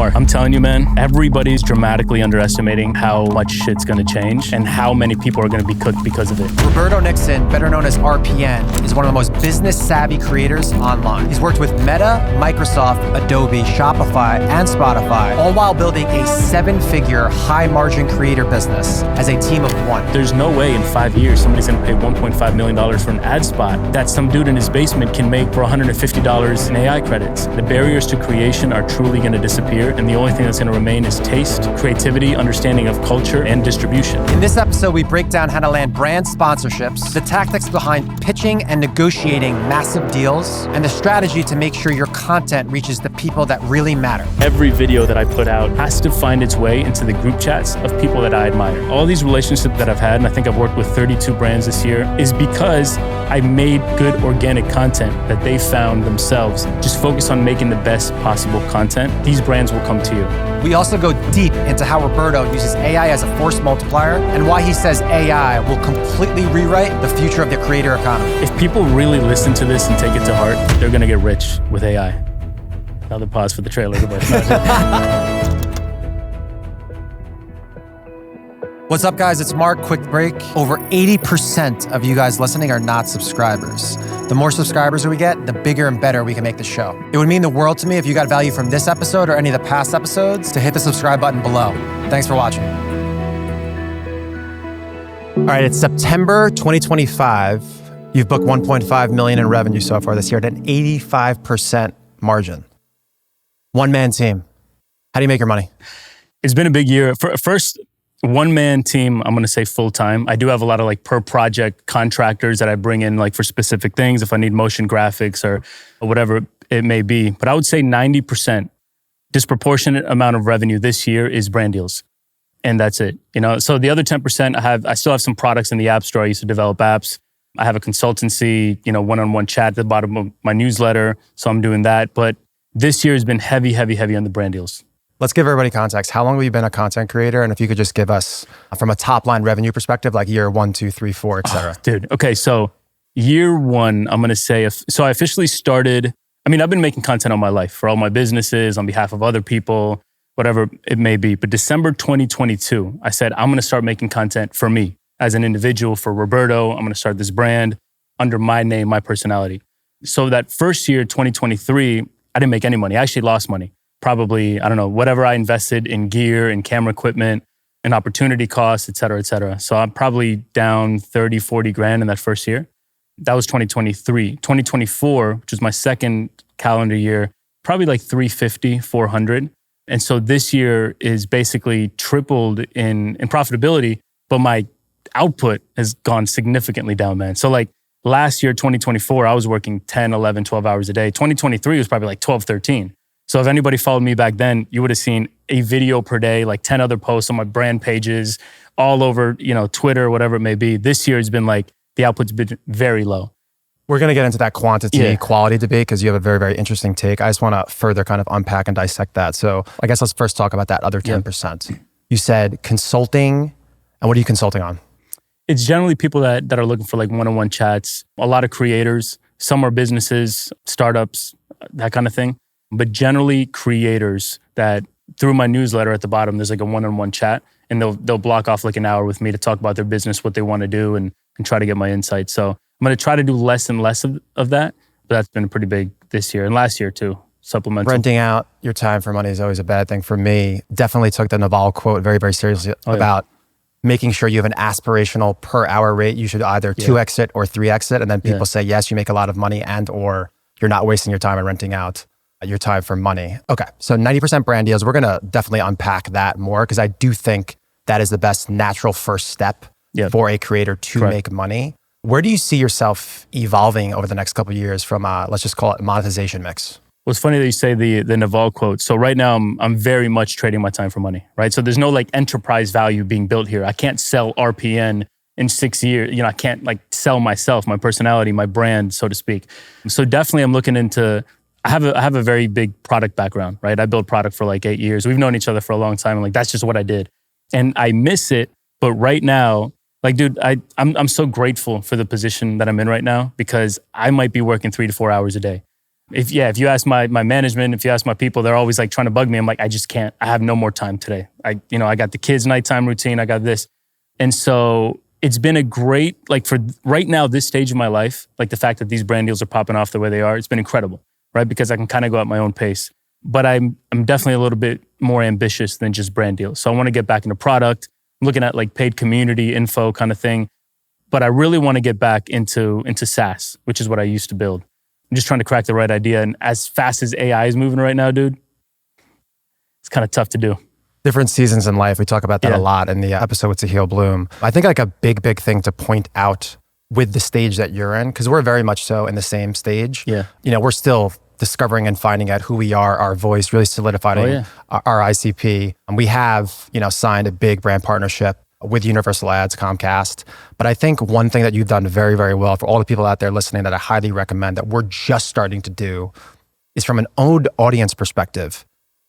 Mark, I'm telling you, man, everybody's dramatically underestimating how much shit's gonna change and how many people are gonna be cooked because of it. Roberto Nickson, better known as RPN, is one of the most business-savvy creators online. He's worked with Meta, Microsoft, Adobe, Shopify, and Spotify, all while building a 7-figure, high-margin creator business as a team of one. There's no way in 5 years somebody's gonna pay $1.5 million for an ad spot that some dude in his basement can make for $150 in AI credits. The barriers to creation are truly gonna disappear, and the only thing that's gonna remain is taste, creativity, understanding of culture, and distribution. In this episode, we break down how to land brand sponsorships, the tactics behind pitching and negotiating massive deals, and the strategy to make sure your content reaches the people that really matter. Every video that I put out has to find its way into the group chats of people that I admire. All these relationships that I've had, and I think I've worked with 32 brands this year, is because I made good organic content that they found themselves. Just focus on making the best possible content. These brands will come to you. We also go deep into how Roberto uses AI as a force multiplier and why he says AI will completely rewrite the future of the creator economy. If people really listen to this and take it to heart, they're gonna get rich with AI. Another pause for the trailer. What's up, guys? It's Mark. Quick break. Over 80% of you guys listening are not subscribers. The more subscribers we get, the bigger and better we can make the show. It would mean the world to me if you got value from this episode or any of the past episodes to hit the subscribe button below. Thanks for watching. All right, it's September 2025. You've booked 1.5 million in revenue so far this year at an 85% margin. One-man team. How do you make your money? It's been a big year. First, one-man team, I'm going to say full-time. I do have a lot of like per project contractors that I bring in like for specific things if I need motion graphics or whatever it may be. But I would say 90%, disproportionate amount of revenue this year is brand deals. And that's it. You know, so the other 10%, I still have some products in the app store. I used to develop apps. I have a consultancy, one-on-one chat at the bottom of my newsletter. So I'm doing that. But this year has been heavy on the brand deals. Let's give everybody context. How long have you been a content creator? And if you could just give us, from a top line revenue perspective, like year 1, 2, 3, 4, et cetera. Dude, okay. So year one, I'm going to say, so I officially started, I've been making content all my life for all my businesses, on behalf of other people, whatever it may be. But December 2022, I said, I'm going to start making content for me as an individual, for Roberto. I'm going to start this brand under my name, my personality. So that first year, 2023, I didn't make any money. I actually lost money. Probably, I don't know, whatever I invested in gear and camera equipment and opportunity costs, et cetera, et cetera. So I'm probably down 30, 40 grand in that first year. That was 2023. 2024, which was my second calendar year, probably like 350, 400. And so this year is basically tripled in profitability, but my output has gone significantly down, man. So like last year, 2024, I was working 10, 11, 12 hours a day. 2023 was probably like 12, 13. So if anybody followed me back then, you would have seen a video per day, like 10 other posts on my brand pages, all over, Twitter, whatever it may be. This year has been like, the output's been very low. We're going to get into that quantity, quality debate because you have a very, very interesting take. I just want to further kind of unpack and dissect that. So I guess let's first talk about that other 10%. You said consulting, and what are you consulting on? It's generally people that are looking for like one-on-one chats, a lot of creators, some are businesses, startups, that kind of thing. But generally creators that through my newsletter at the bottom, there's like a one-on-one chat and they'll block off like an hour with me to talk about their business, what they want to do and try to get my insights. So I'm going to try to do less and less of that, but that's been pretty big this year and last year too, supplemental. Renting out your time for money is always a bad thing for me. Definitely took the Naval quote very, very seriously about making sure you have an aspirational per hour rate. You should either 2x it or 3x it. And then people say, yes, you make a lot of money and or you're not wasting your time on renting out your time for money. Okay, so 90% brand deals. We're gonna definitely unpack that more because I do think that is the best natural first step for a creator to make money. Where do you see yourself evolving over the next couple of years from, let's just call it monetization mix? Well, it's funny that you say the Naval quote. So right now I'm very much trading my time for money, right? So there's no like enterprise value being built here. I can't sell RPN in 6 years. I can't like sell myself, my personality, my brand, so to speak. So definitely I'm looking into, I have a very big product background, right? I built product for like 8 years. We've known each other for a long time. And like, that's just what I did. And I miss it. But right now, like, dude, I'm so grateful for the position that I'm in right now because I might be working 3 to 4 hours a day. If you ask my management, if you ask my people, they're always like trying to bug me. I'm like, I just can't. I have no more time today. I got the kids' nighttime routine. I got this. And so it's been a great, like for right now, this stage of my life, like the fact that these brand deals are popping off the way they are, it's been incredible, right? Because I can kind of go at my own pace. But I'm definitely a little bit more ambitious than just brand deals. So I want to get back into product, I'm looking at like paid community info kind of thing. But I really want to get back into SaaS, which is what I used to build. I'm just trying to crack the right idea. And as fast as AI is moving right now, dude, it's kind of tough to do. Different seasons in life. We talk about that a lot in the episode with Sahil Bloom. I think like a big thing to point out with the stage that you're in, because we're very much so in the same stage. Yeah. We're still discovering and finding out who we are, our voice, really solidifying our ICP. And we have, signed a big brand partnership with Universal Ads, Comcast. But I think one thing that you've done very, very well for all the people out there listening that I highly recommend that we're just starting to do is from an owned audience perspective,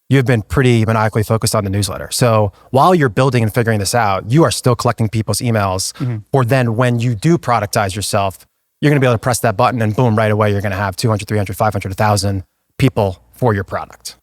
you've been pretty maniacally focused on the newsletter. So while you're building and figuring this out, you are still collecting people's emails. Or then when you do productize yourself, you're going to be able to press that button and boom, right away, you're going to have 200, 300, 500, 1,000 people for your product.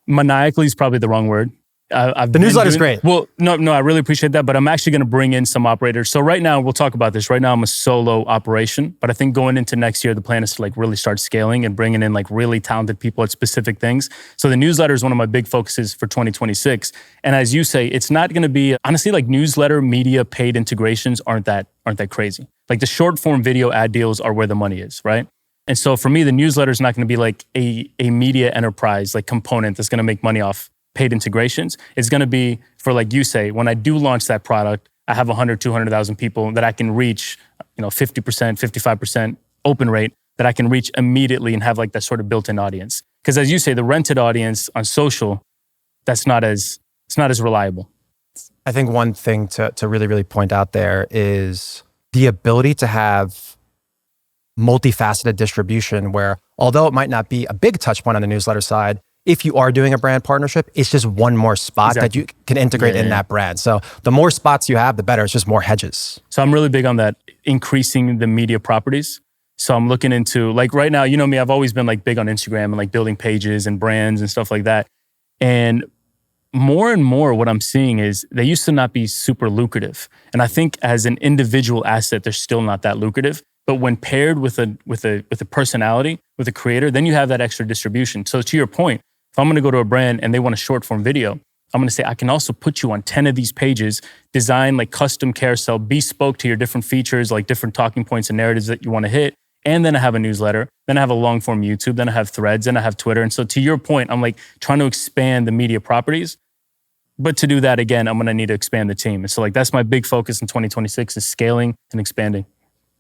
Maniacally is probably the wrong word. The newsletter is great. Well, no, I really appreciate that, but I'm actually going to bring in some operators. So right now, we'll talk about this. Right now, I'm a solo operation, but I think going into next year, the plan is to like really start scaling and bringing in like really talented people at specific things. So the newsletter is one of my big focuses for 2026. And as you say, it's not going to be, honestly, like newsletter, media, paid integrations aren't that crazy. Like the short form video ad deals are where the money is, right? And so for me, the newsletter is not going to be like a media enterprise like component that's going to make money off paid integrations. It's going to be for, like you say, when I do launch that product, I have 100, 200,000 people that I can reach, 50%, 55% open rate that I can reach immediately and have like that sort of built-in audience. Because as you say, the rented audience on social, it's not as reliable. I think one thing to really, really point out there is the ability to have multifaceted distribution where, although it might not be a big touch point on the newsletter side, if you are doing a brand partnership, it's just one more spot that you can integrate in that brand. So the more spots you have, the better. It's just more hedges. So I'm really big on that, increasing the media properties. So I'm looking into, like right now, me, I've always been like big on Instagram and like building pages and brands and stuff like that. And more what I'm seeing is they used to not be super lucrative. And I think as an individual asset, they're still not that lucrative. But when paired with a personality, with a creator, then you have that extra distribution. So to your point, if I'm going to go to a brand and they want a short form video, I'm going to say, I can also put you on 10 of these pages, design like custom carousel, bespoke to your different features, like different talking points and narratives that you want to hit. And then I have a newsletter, then I have a long form YouTube, then I have threads, then I have Twitter. And so to your point, I'm like trying to expand the media properties. But to do that, again, I'm going to need to expand the team. And so like that's my big focus in 2026 is scaling and expanding.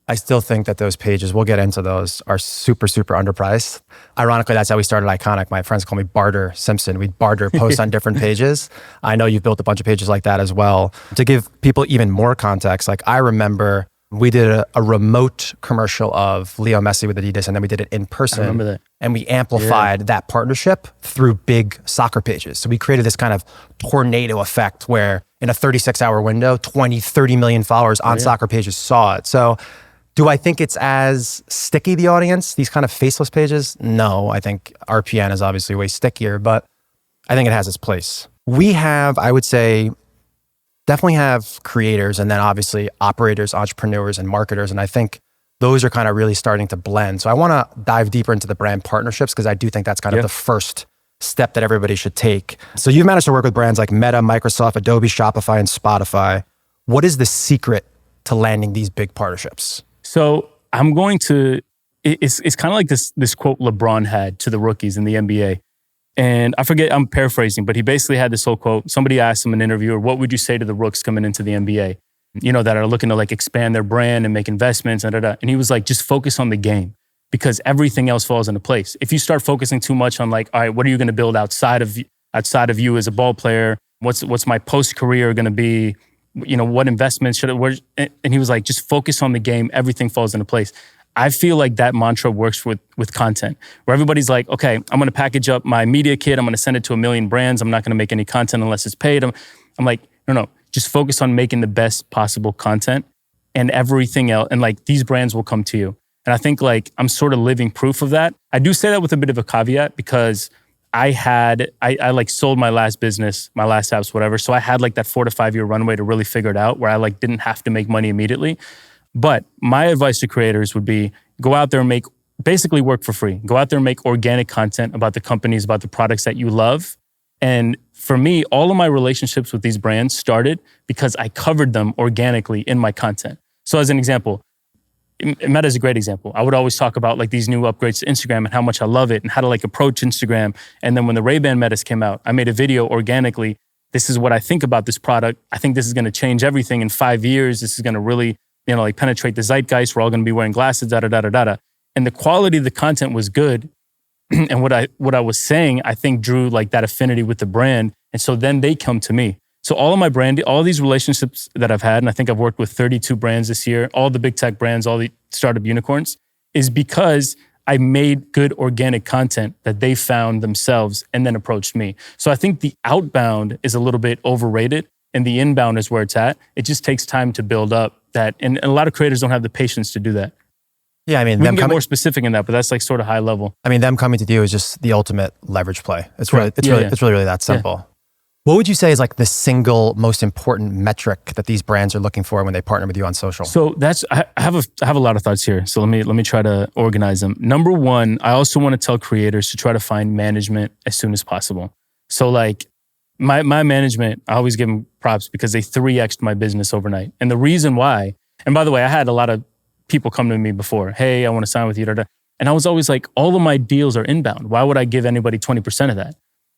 I still think that those pages, we'll get into those, are super, super underpriced. Ironically, that's how we started Iconic. My friends call me Barter Simpson. We'd barter posts on different pages. I know you've built a bunch of pages like that as well. To give people even more context, like I remember we did a remote commercial of Leo Messi with Adidas, and then we did it in person. I remember that. And we amplified that partnership through big soccer pages. So we created this kind of tornado effect where in a 36-hour window, 20, 30 million followers on soccer pages saw it. So do I think it's as sticky, the audience, these kind of faceless pages? No, I think RPN is obviously way stickier, but I think it has its place. We have, I would say, definitely have creators and then obviously operators, entrepreneurs, and marketers. And I think those are kind of really starting to blend. So I want to dive deeper into the brand partnerships because I do think that's kind of the first step that everybody should take. So you've managed to work with brands like Meta, Microsoft, Adobe, Shopify, and Spotify. What is the secret to landing these big partnerships? So I'm going to, it's kind of like this quote LeBron had to the rookies in the NBA. And I forget, I'm paraphrasing, but he basically had this whole quote. Somebody asked him, an interviewer, what would you say to the rooks coming into the NBA? That are looking to like expand their brand and make investments and And he was like, just focus on the game because everything else falls into place. If you start focusing too much on like, all right, what are you going to build outside of you as a ball player? What's my post-career going to be? What investments should it, and he was like, just focus on the game. Everything falls into place. I feel like that mantra works with content where everybody's like, okay, I'm going to package up my media kit. I'm going to send it to 1 million brands. I'm not going to make any content unless it's paid. I'm like, no, just focus on making the best possible content and everything else. And like these brands will come to you. And I think like I'm sort of living proof of that. I do say that with a bit of a caveat because I like sold my last business, my last apps, whatever. So I had like that 4 to 5 year runway to really figure it out where I like didn't have to make money immediately. But my advice to creators would be go out there and basically work for free. Go out there and make organic content about the companies, about the products that you love. And for me, all of my relationships with these brands started because I covered them organically in my content. So as an example, Meta is a great example. I would always talk about like these new upgrades to Instagram and how much I love it and how to like approach Instagram. And then when the Ray-Ban Metas came out, I made a video organically. This is what I think about this product. I think this is going to change everything in 5 years. This is going to really, like penetrate the zeitgeist. We're all going to be wearing glasses, da da da da da. And the quality of the content was good. And what I was saying, I think drew like that affinity with the brand. And so then they come to me. So all these relationships that I've had, and I think I've worked with 32 brands this year, all the big tech brands, all the startup unicorns, is because I made good organic content that they found themselves and then approached me. So I think the outbound is a little bit overrated and the inbound is where it's at. It just takes time to build up that. And a lot of creators don't have the patience to do that. Yeah, I mean, we can get more specific in that, but that's like sort of high level. I mean, them coming to you is just the ultimate leverage play. It's really that simple. Yeah. What would you say is like the single most important metric that these brands are looking for when they partner with you on social? So I have a lot of thoughts here. So let me try to organize them. Number one, I also want to tell creators to try to find management as soon as possible. So like my management, I always give them props because they 3x'd my business overnight. And the reason why, and by the way, I had a lot of people come to me before, hey, I want to sign with you. And I was always like, all of my deals are inbound. Why would I give anybody 20% of that?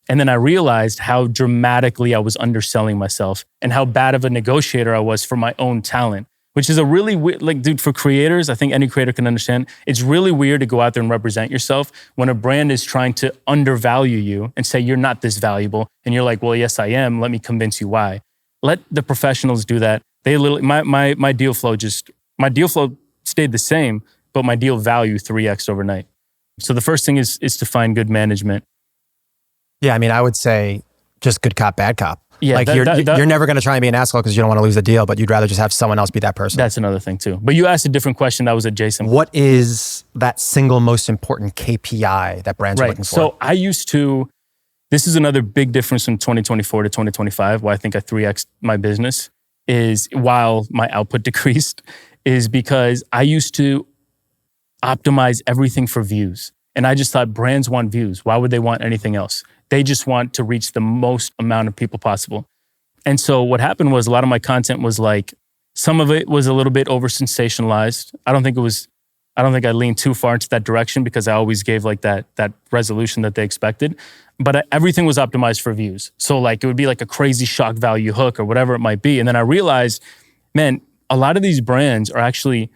And then I realized how dramatically I was underselling myself and how bad of a negotiator I was for my own talent, which is a really weird, like, dude, for creators, I think any creator can understand, it's really weird to go out there and represent yourself when a brand is trying to undervalue you and say, you're not this valuable. And you're like, well, yes, I am. Let me convince you why. Let the professionals do that. My deal flow stayed the same, but my deal value 3x overnight. So the first thing is to find good management. Yeah, I mean, I would say just good cop, bad cop. Yeah, like you're never going to try and be an asshole because you don't want to lose the deal, but you'd rather just have someone else be that person. That's another thing too. But you asked a different question that was adjacent. What is that single most important KPI that brands are looking for? So this is another big difference from 2024 to 2025, why I think I 3x'd my business, is while my output decreased, is because I used to optimize everything for views. And I just thought brands want views. Why would they want anything else? They just want to reach the most amount of people possible. And so what happened was a lot of my content was like, some of it was a little bit over sensationalized. I don't think I leaned too far into that direction because I always gave like that resolution that they expected. But everything was optimized for views. So like it would be like a crazy shock value hook or whatever it might be. And then I realized, man, a lot of these brands are actually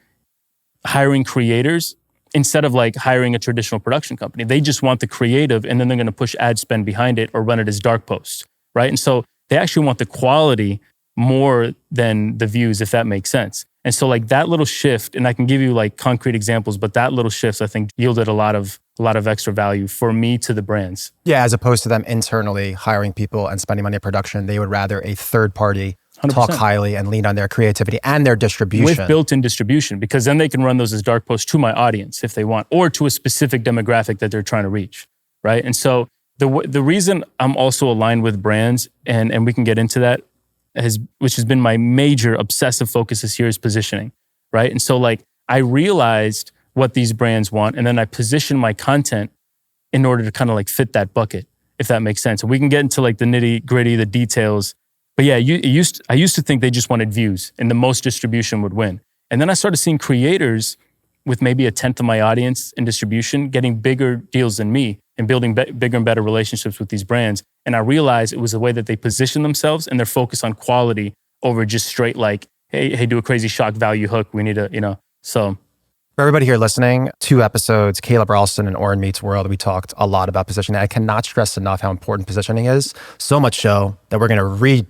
hiring creators instead of like hiring a traditional production company. They just want the creative and then they're going to push ad spend behind it or run it as dark posts, right? And so they actually want the quality more than the views, if that makes sense. And so like that little shift, and I can give you like concrete examples, but that little shift I think yielded a lot of extra value for me to the brands. Yeah, as opposed to them internally hiring people and spending money on production, they would rather a third party 100%. Talk highly and lean on their creativity and their distribution. With built-in distribution, because then they can run those as dark posts to my audience if they want, or to a specific demographic that they're trying to reach, right? And so the reason I'm also aligned with brands, and we can get into that, which has been my major obsessive focus this year, is positioning, right? And so like I realized what these brands want, and then I position my content in order to kind of like fit that bucket, if that makes sense. And we can get into like the nitty-gritty, the details. But yeah, I used to think they just wanted views and the most distribution would win. And then I started seeing creators with maybe a tenth of my audience in distribution getting bigger deals than me and building bigger and better relationships with these brands. And I realized it was the way that they position themselves and their focus on quality over just straight like, hey, do a crazy shock value hook. We need to, so. For everybody here listening, 2 episodes, Caleb Ralston and Oren Meets World, we talked a lot about positioning. I cannot stress enough how important positioning is. So much so that we're going to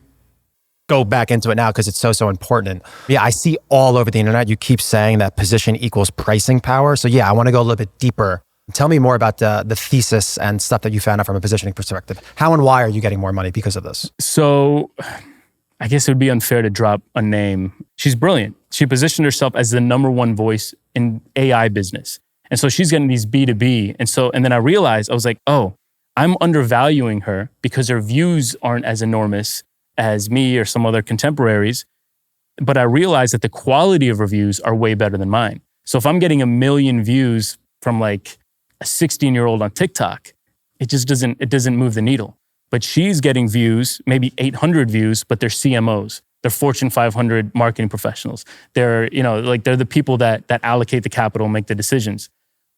go back into it now because it's so important. Yeah, I see all over the internet, you keep saying that position equals pricing power. So yeah, I want to go a little bit deeper. Tell me more about the thesis and stuff that you found out from a positioning perspective. How and why are you getting more money because of this? So I guess it would be unfair to drop a name. She's brilliant. She positioned herself as the #1 voice in AI business. And so she's getting these B2B. And then I realized, I was like, oh, I'm undervaluing her because her views aren't as enormous as me or some other contemporaries. But I realized that the quality of reviews are way better than mine. So if I'm getting 1 million views from like a 16-year-old on TikTok, it doesn't move the needle. But she's getting views, maybe 800 views, but they're CMOs. They're Fortune 500 marketing professionals. They're the people that allocate the capital, make the decisions.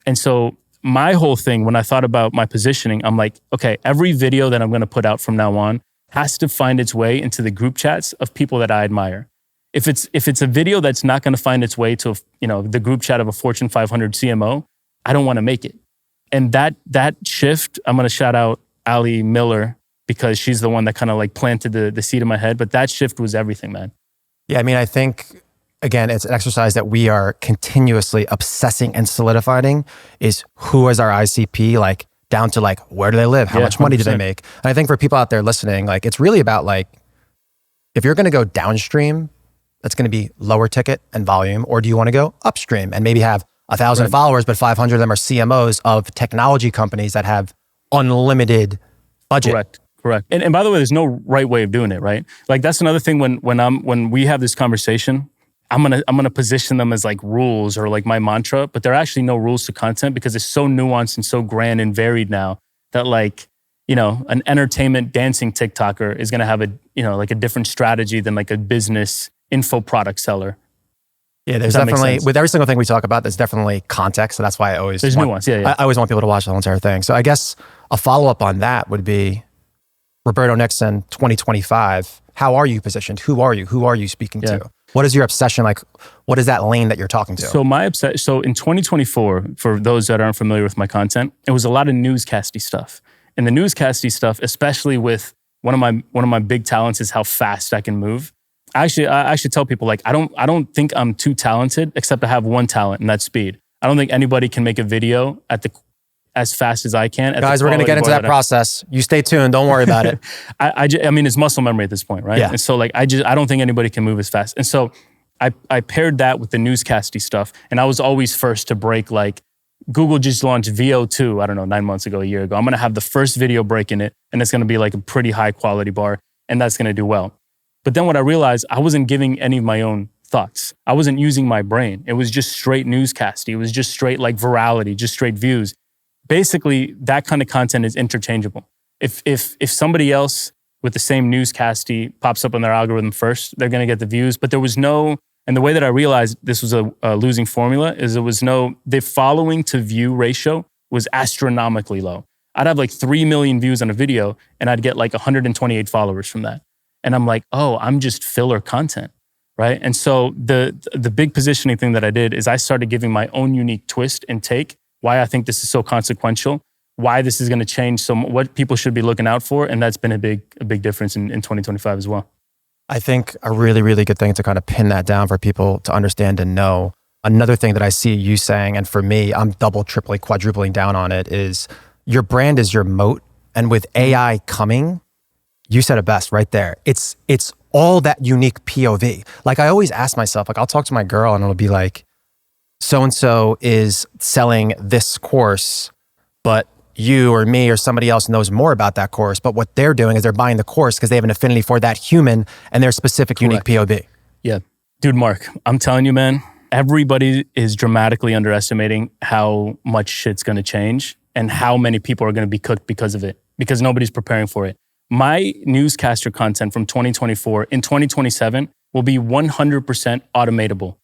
And so my whole thing, when I thought about my positioning, I'm like, okay, every video that I'm going to put out from now on has to find its way into the group chats of people that I admire. If it's a video that's not going to find its way to the group chat of a Fortune 500 CMO, I don't want to make it. And that shift, I'm going to shout out Ali Miller because she's the one that kind of like planted the seed in my head. But that shift was everything, man. Yeah, I mean, I think, again, it's an exercise that we are continuously obsessing and solidifying is who is our ICP, like down to like, where do they live? How much money 100%. Do they make? And I think for people out there listening, like it's really about like, if you're going to go downstream, that's going to be lower ticket and volume, or do you want to go upstream and maybe have 1,000 followers, but 500 of them are CMOs of technology companies that have unlimited budget? Correct. And by the way, there's no right way of doing it, right? Like that's another thing when we have this conversation, I'm gonna position them as like rules or like my mantra, but there are actually no rules to content because it's so nuanced and so grand and varied now that like, an entertainment dancing TikToker is gonna have a different strategy than like a business info product seller. Yeah, there's definitely, with every single thing we talk about, there's definitely context. So that's why there's nuance. Yeah. I always want people to watch the whole entire thing. So I guess a follow-up on that would be Roberto Nickson, 2025. How are you positioned? Who are you? Who are you speaking to? What is your obsession? Like, what is that lane that you're talking to? So so in 2024, for those that aren't familiar with my content, it was a lot of newscasty stuff. And the newscasty stuff, especially with one of my big talents is how fast I can move. I should tell people like I don't think I'm too talented except I have one talent and that's speed. I don't think anybody can make a video as fast as I can. Guys, we're going to get into that process. You stay tuned. Don't worry about it. I mean, it's muscle memory at this point, right? Yeah. And so like I don't think anybody can move as fast. And so I paired that with the newscasty stuff, and I was always first to break. Like Google just launched VO2, I don't know, 9 months ago, a year ago. I'm going to have the first video break in it, and it's going to be like a pretty high quality bar, and that's going to do well. But then what I realized, I wasn't giving any of my own thoughts. I wasn't using my brain. It was just straight newscasty. It was just straight like virality, just straight views. Basically, that kind of content is interchangeable. If somebody else with the same newscasty pops up on their algorithm first, they're going to get the views. But there was no, and the way that I realized this was a losing formula is the following to view ratio was astronomically low. I'd have like 3 million views on a video and I'd get like 128 followers from that. And I'm like, oh, I'm just filler content, right? And so the big positioning thing that I did is I started giving my own unique twist and take, why I think this is so consequential, why this is going to change what people should be looking out for. And that's been a big difference in 2025 as well. I think a really, really good thing to kind of pin that down for people to understand and know. Another thing that I see you saying, and for me, I'm double, tripling, quadrupling down on it, is your brand is your moat. And with AI coming, you said it best right there. It's all that unique POV. Like I always ask myself, like I'll talk to my girl and it'll be like, so-and-so is selling this course, but you or me or somebody else knows more about that course. But what they're doing is they're buying the course because they have an affinity for that human and their specific unique POV. Yeah. Dude, Mark, I'm telling you, man, everybody is dramatically underestimating how much shit's going to change and how many people are going to be cooked because of it, because nobody's preparing for it. My newscaster content from 2024 in 2027 will be 100% automatable.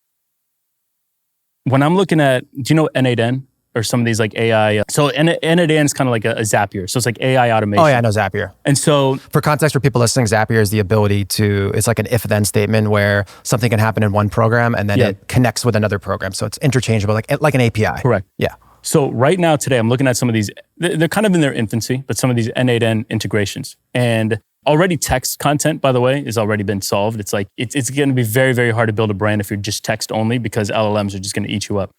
When I'm looking at, do you know N8N or some of these like AI? So N8N is kind of like a Zapier. So it's like AI automation. Oh yeah, I know Zapier. And so for context for people listening, Zapier is the ability to, it's like an if-then statement where something can happen in one program and then it connects with another program. So it's interchangeable, like an API. Correct. Yeah. So right now today, I'm looking at some of these, they're kind of in their infancy, but some of these N8N integrations. And already text content, by the way, has already been solved. It's like, it's going to be very, very hard to build a brand if you're just text only because LLMs are just going to eat you up.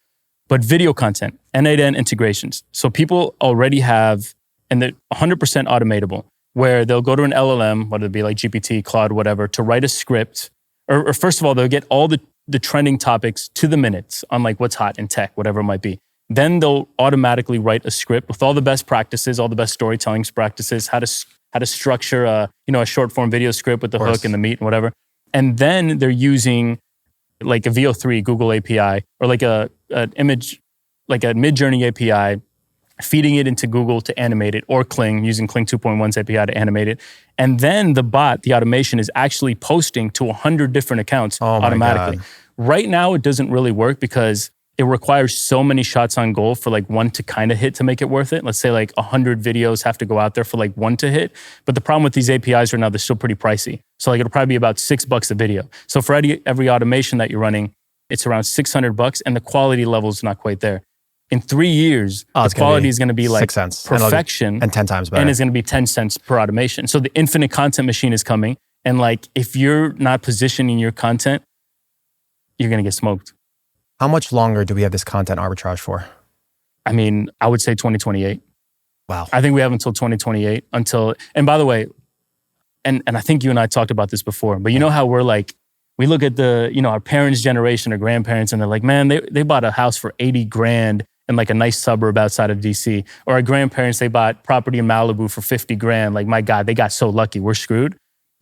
But video content, N8N integrations. So people already have, and they're 100% automatable, where they'll go to an LLM, whether it be like GPT, Claude, whatever, to write a script. Or first of all, they'll get all the the trending topics to the minutes on like what's hot in tech, whatever it might be. Then they'll automatically write a script with all the best practices, all the best storytelling practices, how to structure a short form video script with the hook and the meat and whatever. And then they're using like a VO3 Google API or like a Midjourney API, feeding it into Google to animate it, or Kling, using Kling 2.1's API to animate it. And then the bot, the automation, is actually posting to 100 different accounts automatically. God. Right now, it doesn't really work because it requires so many shots on goal for like one to kind of hit to make it worth it. Let's say like 100 videos have to go out there for like one to hit. But the problem with these APIs right now, they're still pretty pricey. So like it'll probably be about $6 a video. So for every automation that you're running, it's around $600 and the quality level is not quite there. In 3 years, the quality is going to be like 6 cents. Perfection. And 10 times better. And it's going to be 10 cents per automation. So the infinite content machine is coming. And like, if you're not positioning your content, you're going to get smoked. How much longer do we have this content arbitrage for? I mean, I would say 2028. Wow. I think we have until 2028 and by the way, and I think you and I talked about this before, but you know how we're like, we look at our parents' generation or grandparents and they're like, man, they bought a house for 80 grand in like a nice suburb outside of DC. Or our grandparents, they bought property in Malibu for 50 grand. Like, my God, they got so lucky. We're screwed.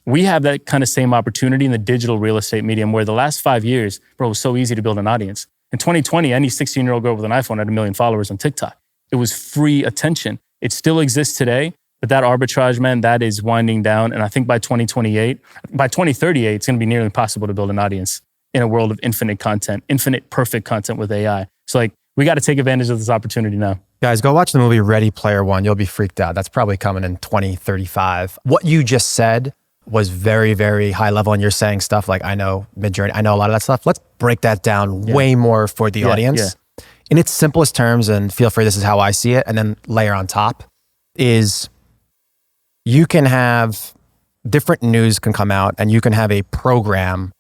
We have that kind of same opportunity in the digital real estate medium where the last 5 years, bro, it was so easy to build an audience. In 2020, any 16-year-old girl with an iPhone had 1 million followers on TikTok. It was free attention. It still exists today, but that arbitrage, man, that is winding down. And I think by 2038, by 2038, it's going to be nearly impossible to build an audience in a world of infinite content, infinite perfect content with AI. So like, we got to take advantage of this opportunity now. Guys, go watch the movie Ready Player One. You'll be freaked out. That's probably coming in 2035. What you just said was very, very high level. And you're saying stuff like, I know Midjourney, I know a lot of that stuff. Let's break that down way more for the audience. Yeah. In its simplest terms, and feel free, this is how I see it, and then layer on top, is you can have different news can come out and you can have a program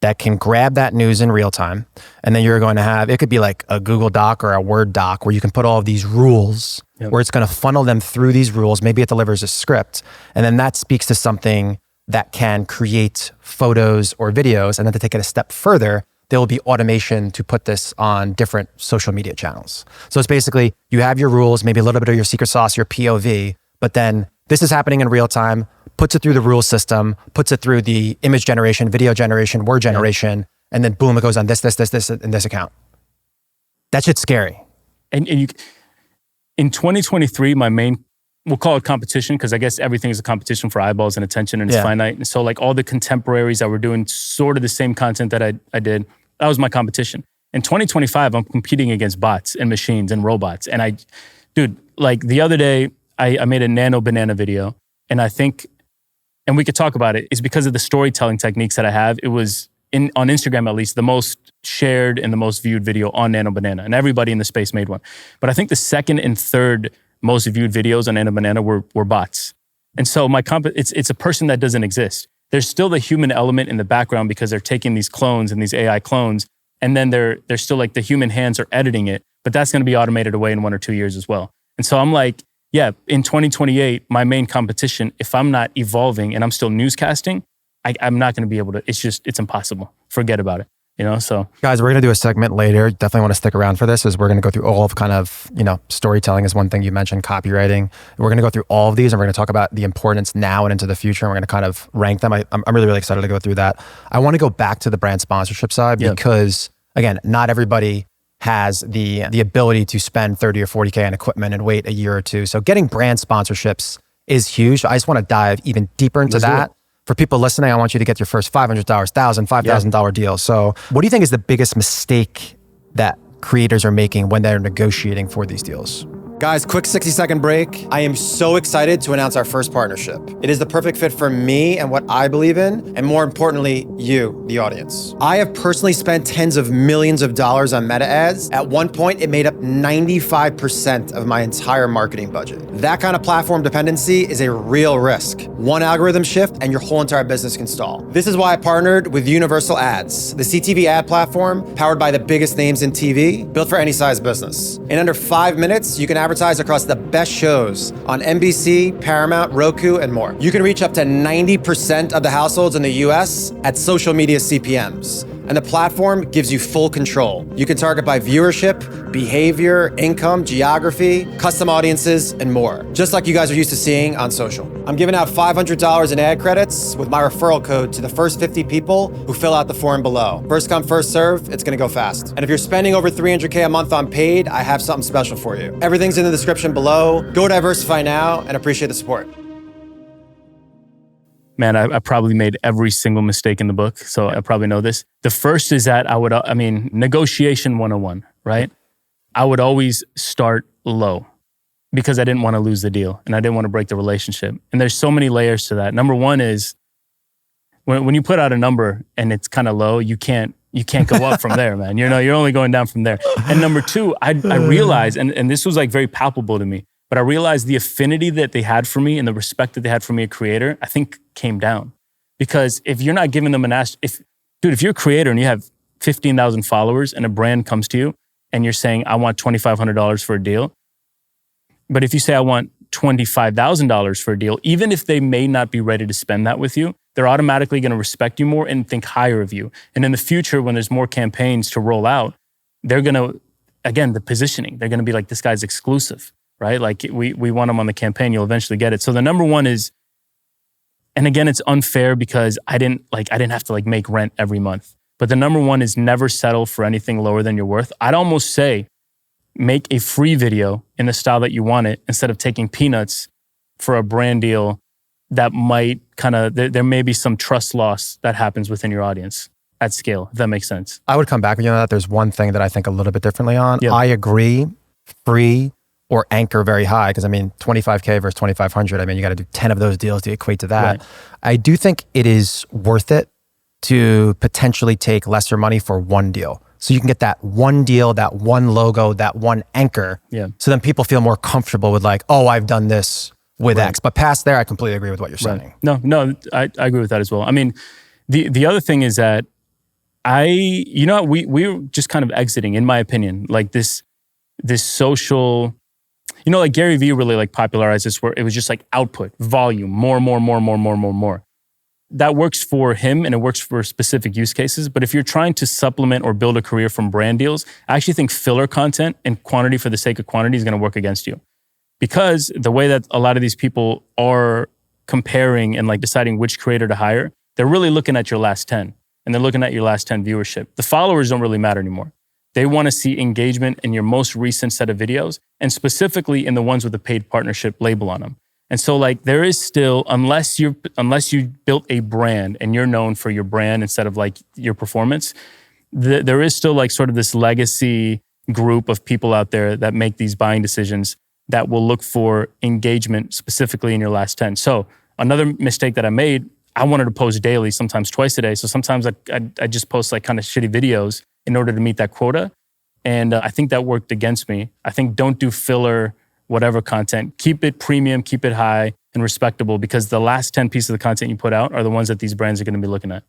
that can grab that news in real time. And then you're going to have, it could be like a Google Doc or a Word doc where you can put all of these rules where it's going to funnel them through these rules. Maybe it delivers a script. And then that speaks to something that can create photos or videos. And then to take it a step further, there will be automation to put this on different social media channels. So it's basically, you have your rules, maybe a little bit of your secret sauce, your POV, but then this is happening in real time, puts it through the rule system, puts it through the image generation, video generation, word generation, and then boom, it goes on this, and this account. That shit's scary. And you, in 2023, my main, we'll call it competition, because I guess everything is a competition for eyeballs and attention, and it's finite. And so like all the contemporaries that were doing sort of the same content that I did, that was my competition. In 2025, I'm competing against bots and machines and robots. And like the other day, I made a nano banana video, and I think, and we could talk about it, is because of the storytelling techniques that I have. It was on Instagram, at least, the most shared and the most viewed video on Nano Banana, and everybody in the space made one. But I think the second and third most viewed videos on Nano Banana were bots. And so it's a person that doesn't exist. There's still the human element in the background because they're taking these clones and these AI clones, and then they're still like the human hands are editing it, but that's going to be automated away in 1 or 2 years as well. And so I'm like, yeah, in 2028, my main competition, if I'm not evolving and I'm still newscasting, I'm not going to be able to, it's impossible. Forget about it, so. Guys, we're going to do a segment later. Definitely want to stick around for this, as we're going to go through all of kind of, storytelling is one thing you mentioned, copywriting. We're going to go through all of these, and we're going to talk about the importance now and into the future. And we're going to kind of rank them. I'm really, really excited to go through that. I want to go back to the brand sponsorship side because, again, not everybody has the ability to spend 30 or 40K on equipment and wait a year or two. So getting brand sponsorships is huge. I just want to dive even deeper into that. For people listening, I want you to get your first $500, $1,000, $5,000 deal. So what do you think is the biggest mistake that creators are making when they're negotiating for these deals? Guys, quick 60-second break. I am so excited to announce our first partnership. It is the perfect fit for me and what I believe in, and more importantly, you, the audience. I have personally spent tens of millions of dollars on meta ads. At one point, it made up 95% of my entire marketing budget. That kind of platform dependency is a real risk. One algorithm shift and your whole entire business can stall. This is why I partnered with Universal Ads, the CTV ad platform powered by the biggest names in TV, built for any size business. In under 5 minutes, you can advertise across the best shows on NBC, Paramount, Roku, and more. You can reach up to 90% of the households in the US at social media CPMs. And the platform gives you full control. You can target by viewership, behavior, income, geography, custom audiences, and more. Just like you guys are used to seeing on social. I'm giving out $500 in ad credits with my referral code to the first 50 people who fill out the form below. First come, first serve, it's gonna go fast. And if you're spending over $300K a month on paid, I have something special for you. Everything's in the description below. Go diversify now and appreciate the support. Man, I probably made every single mistake in the book, so I probably know this. The first is that negotiation 101, right? I would always start low because I didn't want to lose the deal and I didn't want to break the relationship. And there's so many layers to that. Number one is when you put out a number and it's kind of low, you can't go up from there, man. You're only going down from there. And number two, I realized, and this was like very palpable to me, but I realized the affinity that they had for me and the respect that they had for me, a creator, I think came down. Because if you're not giving them if you're a creator and you have 15,000 followers and a brand comes to you and you're saying, I want $2,500 for a deal. But if you say, I want $25,000 for a deal, even if they may not be ready to spend that with you, they're automatically going to respect you more and think higher of you. And in the future, when there's more campaigns to roll out, they're going to, again, the positioning, they're going to be like, this guy's exclusive. Right? Like we want them on the campaign, you'll eventually get it. So the number one is, and again, it's unfair because I didn't have to like make rent every month. But the number one is never settle for anything lower than you're worth. I'd almost say make a free video in the style that you want it instead of taking peanuts for a brand deal that might there may be some trust loss that happens within your audience at scale, if that makes sense. I would come back with you on that. There's one thing that I think a little bit differently on. Yeah. I agree, free or anchor very high, because 25K versus 2,500, you got to do 10 of those deals to equate to that. Right. I do think it is worth it to potentially take lesser money for one deal. So you can get that one deal, that one logo, that one anchor. Yeah. So then people feel more comfortable with like, oh, I've done this with X. But past there, I completely agree with what you're saying. No, I agree with that as well. The other thing is that we're just kind of exiting, in my opinion, like this social, like Gary Vee really like popularized this where it was just like output, volume, more. That works for him and it works for specific use cases. But if you're trying to supplement or build a career from brand deals, I actually think filler content and quantity for the sake of quantity is going to work against you. Because the way that a lot of these people are comparing and like deciding which creator to hire, they're really looking at your last 10 and they're looking at your last 10 viewership. The followers don't really matter anymore. They want to see engagement in your most recent set of videos and specifically in the ones with a paid partnership label on them. And so like there is still, unless you built a brand and you're known for your brand instead of like your performance, there is still like sort of this legacy group of people out there that make these buying decisions that will look for engagement specifically in your last 10. So another mistake that I made, I wanted to post daily, sometimes twice a day. So sometimes I just post like kind of shitty videos in order to meet that quota. And I think that worked against me. I think don't do filler, whatever content. Keep it premium, keep it high and respectable because the last 10 pieces of content you put out are the ones that these brands are going to be looking at.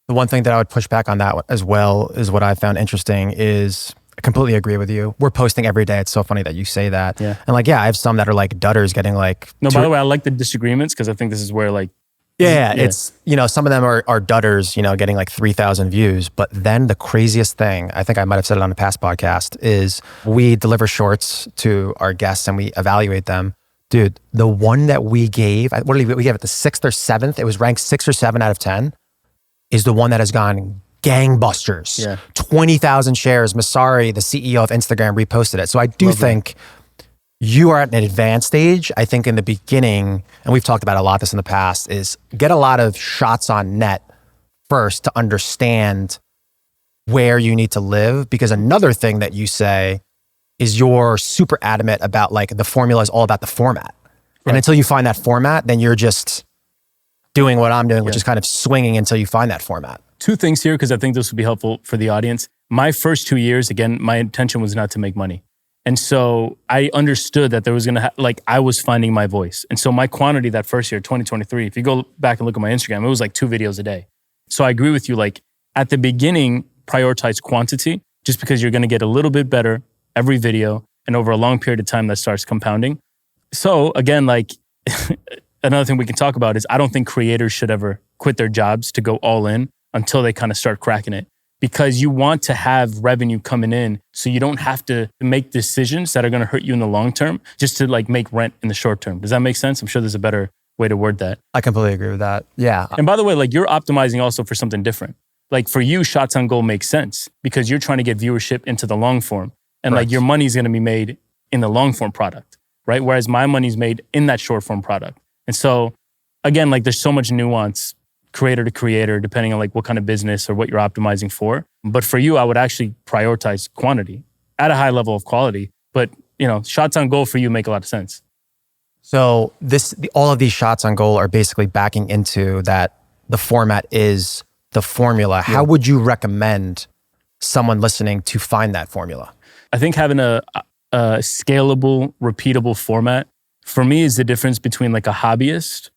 The one thing that I would push back on that as well is what I found interesting is I completely agree with you. We're posting every day. It's so funny that you say that. Yeah. And like, I have some that are like dudders getting like... No, by the way, I like the disagreements because I think this is where like... Yeah, it's, some of them are dudders, getting like 3,000 views. But then the craziest thing, I think I might have said it on a past podcast, is we deliver shorts to our guests and we evaluate them. Dude, the one that we gave, we gave it the 6th or 7th, it was ranked 6 or 7 out of 10, is the one that has gone gangbusters. Yeah. 20,000 shares. Masari, the CEO of Instagram, reposted it. So I do think you are at an advanced stage. I think in the beginning, and we've talked about a lot this in the past, is get a lot of shots on net first to understand where you need to live. Because another thing that you say is you're super adamant about like the formula is all about the format. Right. And until you find that format, then you're just doing what I'm doing, which is kind of swinging until you find that format. Two things here, because I think this would be helpful for the audience. My first 2 years, again, my intention was not to make money. And so I understood that there was going to, I was finding my voice. And so my quantity that first year, 2023, if you go back and look at my Instagram, it was like 2 videos a day. So I agree with you, like at the beginning, prioritize quantity just because you're going to get a little bit better every video and over a long period of time that starts compounding. So again, like another thing we can talk about is I don't think creators should ever quit their jobs to go all in until they kind of start cracking it. because you want to have revenue coming in so you don't have to make decisions that are going to hurt you in the long term just to like make rent in the short term. Does that make sense? I'm sure there's a better way to word that. I completely agree with that. Yeah. And by the way, like you're optimizing also for something different. Like for you, shots on goal makes sense because you're trying to get viewership into the long form. And like your money's going to be made in the long form product, right? Whereas my money's made in that short form product. And so again, like there's so much nuance creator to creator, depending on like what kind of business or what you're optimizing for. But for you, I would actually prioritize quantity at a high level of quality. But you know, shots on goal for you make a lot of sense. So all of these shots on goal are basically backing into that the format is the formula. How would you recommend someone listening to find that formula? I think having a scalable, repeatable format for me is the difference between like a hobbyist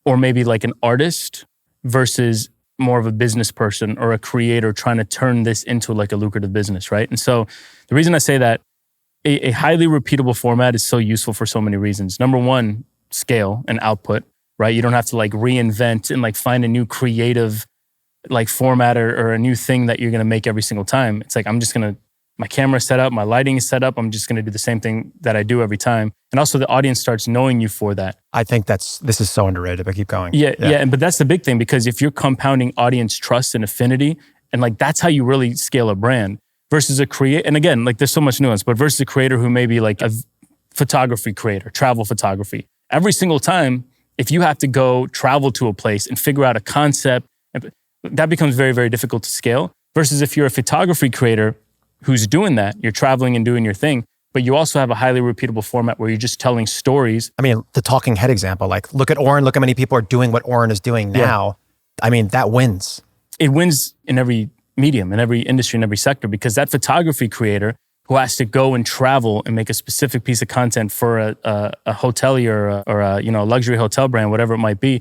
or maybe like an artist versus more of a business person or a creator trying to turn this into like a lucrative business, right? And so the reason I say that a highly repeatable format is so useful for so many reasons. Number one, scale and output, right? You don't have to like reinvent and like find a new creative like format or a new thing that you're going to make every single time. It's like, my camera's set up, my lighting is set up. I'm just going to do the same thing that I do every time. And also the audience starts knowing you for that. I think this is so underrated, but keep going. Yeah. But that's the big thing because if you're compounding audience trust and affinity, and like that's how you really scale a brand versus a creator. And again, like there's so much nuance, but versus a creator who may be like a photography creator, travel photography. Every single time, if you have to go travel to a place and figure out a concept, that becomes very, very difficult to scale. Versus if you're a photography creator who's doing that, you're traveling and doing your thing, but you also have a highly repeatable format where you're just telling stories. I mean, the talking head example, like look at Oren, look how many people are doing what Oren is doing now. I mean, that wins. It wins in every medium, in every industry, in every sector, because that photography creator who has to go and travel and make a specific piece of content for a hotelier or a luxury hotel brand, whatever it might be,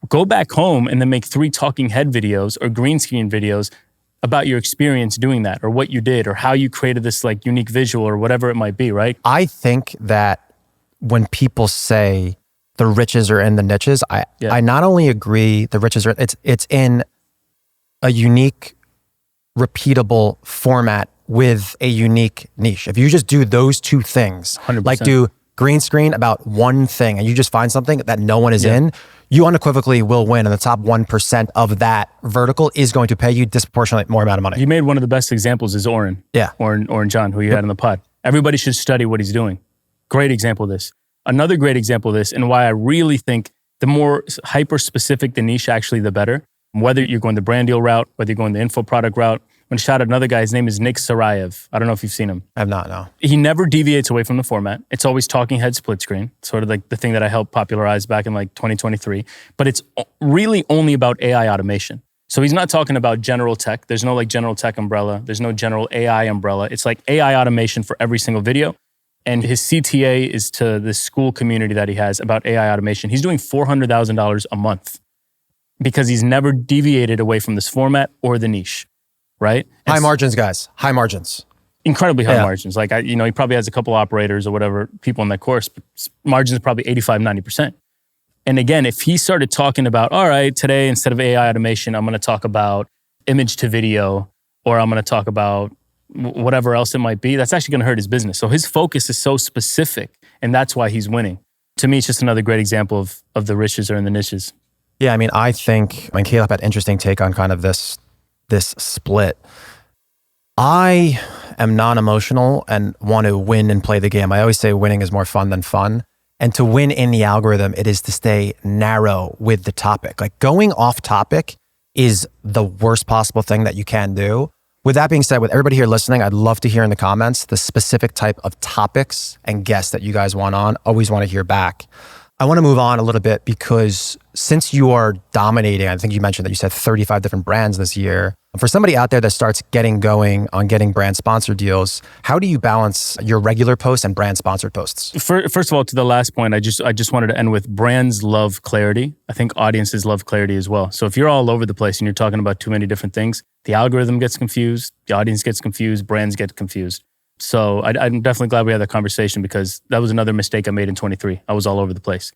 go back home and then make 3 talking head videos or green screen videos about your experience doing that or what you did or how you created this like unique visual or whatever it might be, right? I think that when people say the riches are in the niches, I not only agree the riches are, it's in a unique, repeatable format with a unique niche. If you just do those 2 things, 100%. like do green screen about one thing and you just find something that no one is in, you unequivocally will win. And the top 1% of that vertical is going to pay you disproportionately more amount of money. You made one of the best examples is Oren. Yeah. Oren John, who you had in the pod. Everybody should study what he's doing. Great example of this. Another great example of this and why I really think the more hyper-specific the niche, actually the better. Whether you're going the brand deal route, whether you're going the info product route. I'm going to shout out another guy. His name is Nick Sarayev. I don't know if you've seen him. I have not, no. He never deviates away from the format. It's always talking head split screen, sort of like the thing that I helped popularize back in like 2023. But it's really only about AI automation. So he's not talking about general tech. There's no like general tech umbrella. There's no general AI umbrella. It's like AI automation for every single video. And his CTA is to the school community that he has about AI automation. He's doing $400,000 a month because he's never deviated away from this format or the niche. Right? High margins, guys. High margins. Incredibly high margins. Like, he probably has a couple operators or whatever, people in that course, but margins are probably 85, 90%. And again, if he started talking about, all right, today, instead of AI automation, I'm going to talk about image to video, or I'm going to talk about whatever else it might be, that's actually going to hurt his business. So his focus is so specific, and that's why he's winning. To me, it's just another great example of the riches are in the niches. Yeah, I mean, Caleb had an interesting take on kind of this split. I am non-emotional and want to win and play the game. I always say winning is more fun than fun. And to win in the algorithm, it is to stay narrow with the topic. Like going off topic is the worst possible thing that you can do. With that being said, with everybody here listening, I'd love to hear in the comments the specific type of topics and guests that you guys want on. Always want to hear back. I want to move on a little bit because since you are dominating, I think you mentioned that you said 35 different brands this year. For somebody out there that starts getting going on getting brand sponsored deals, how do you balance your regular posts and brand sponsored posts? First of all, to the last point, I just wanted to end with brands love clarity. I think audiences love clarity as well. So if you're all over the place and you're talking about too many different things, the algorithm gets confused, the audience gets confused, brands get confused. So I'm definitely glad we had that conversation because that was another mistake I made in 23. I was all over the place.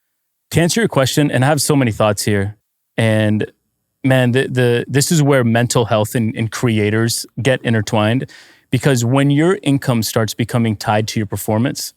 To answer your question, and I have so many thoughts here, and man, this is where mental health and creators get intertwined, because when your income starts becoming tied to your performance,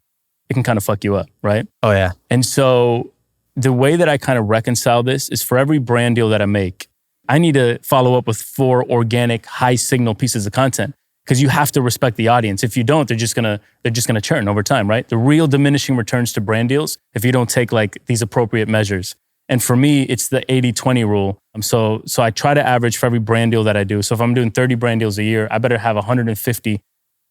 it can kind of fuck you up, right? Oh yeah. And so the way that I kind of reconcile this is, for every brand deal that I make, I need to follow up with 4 organic, high signal pieces of content, because you have to respect the audience. If you don't, they're just gonna churn over time, right? The real diminishing returns to brand deals if you don't take like these appropriate measures. And for me, it's the 80-20 rule. So I try to average for every brand deal that I do. So if I'm doing 30 brand deals a year, I better have 150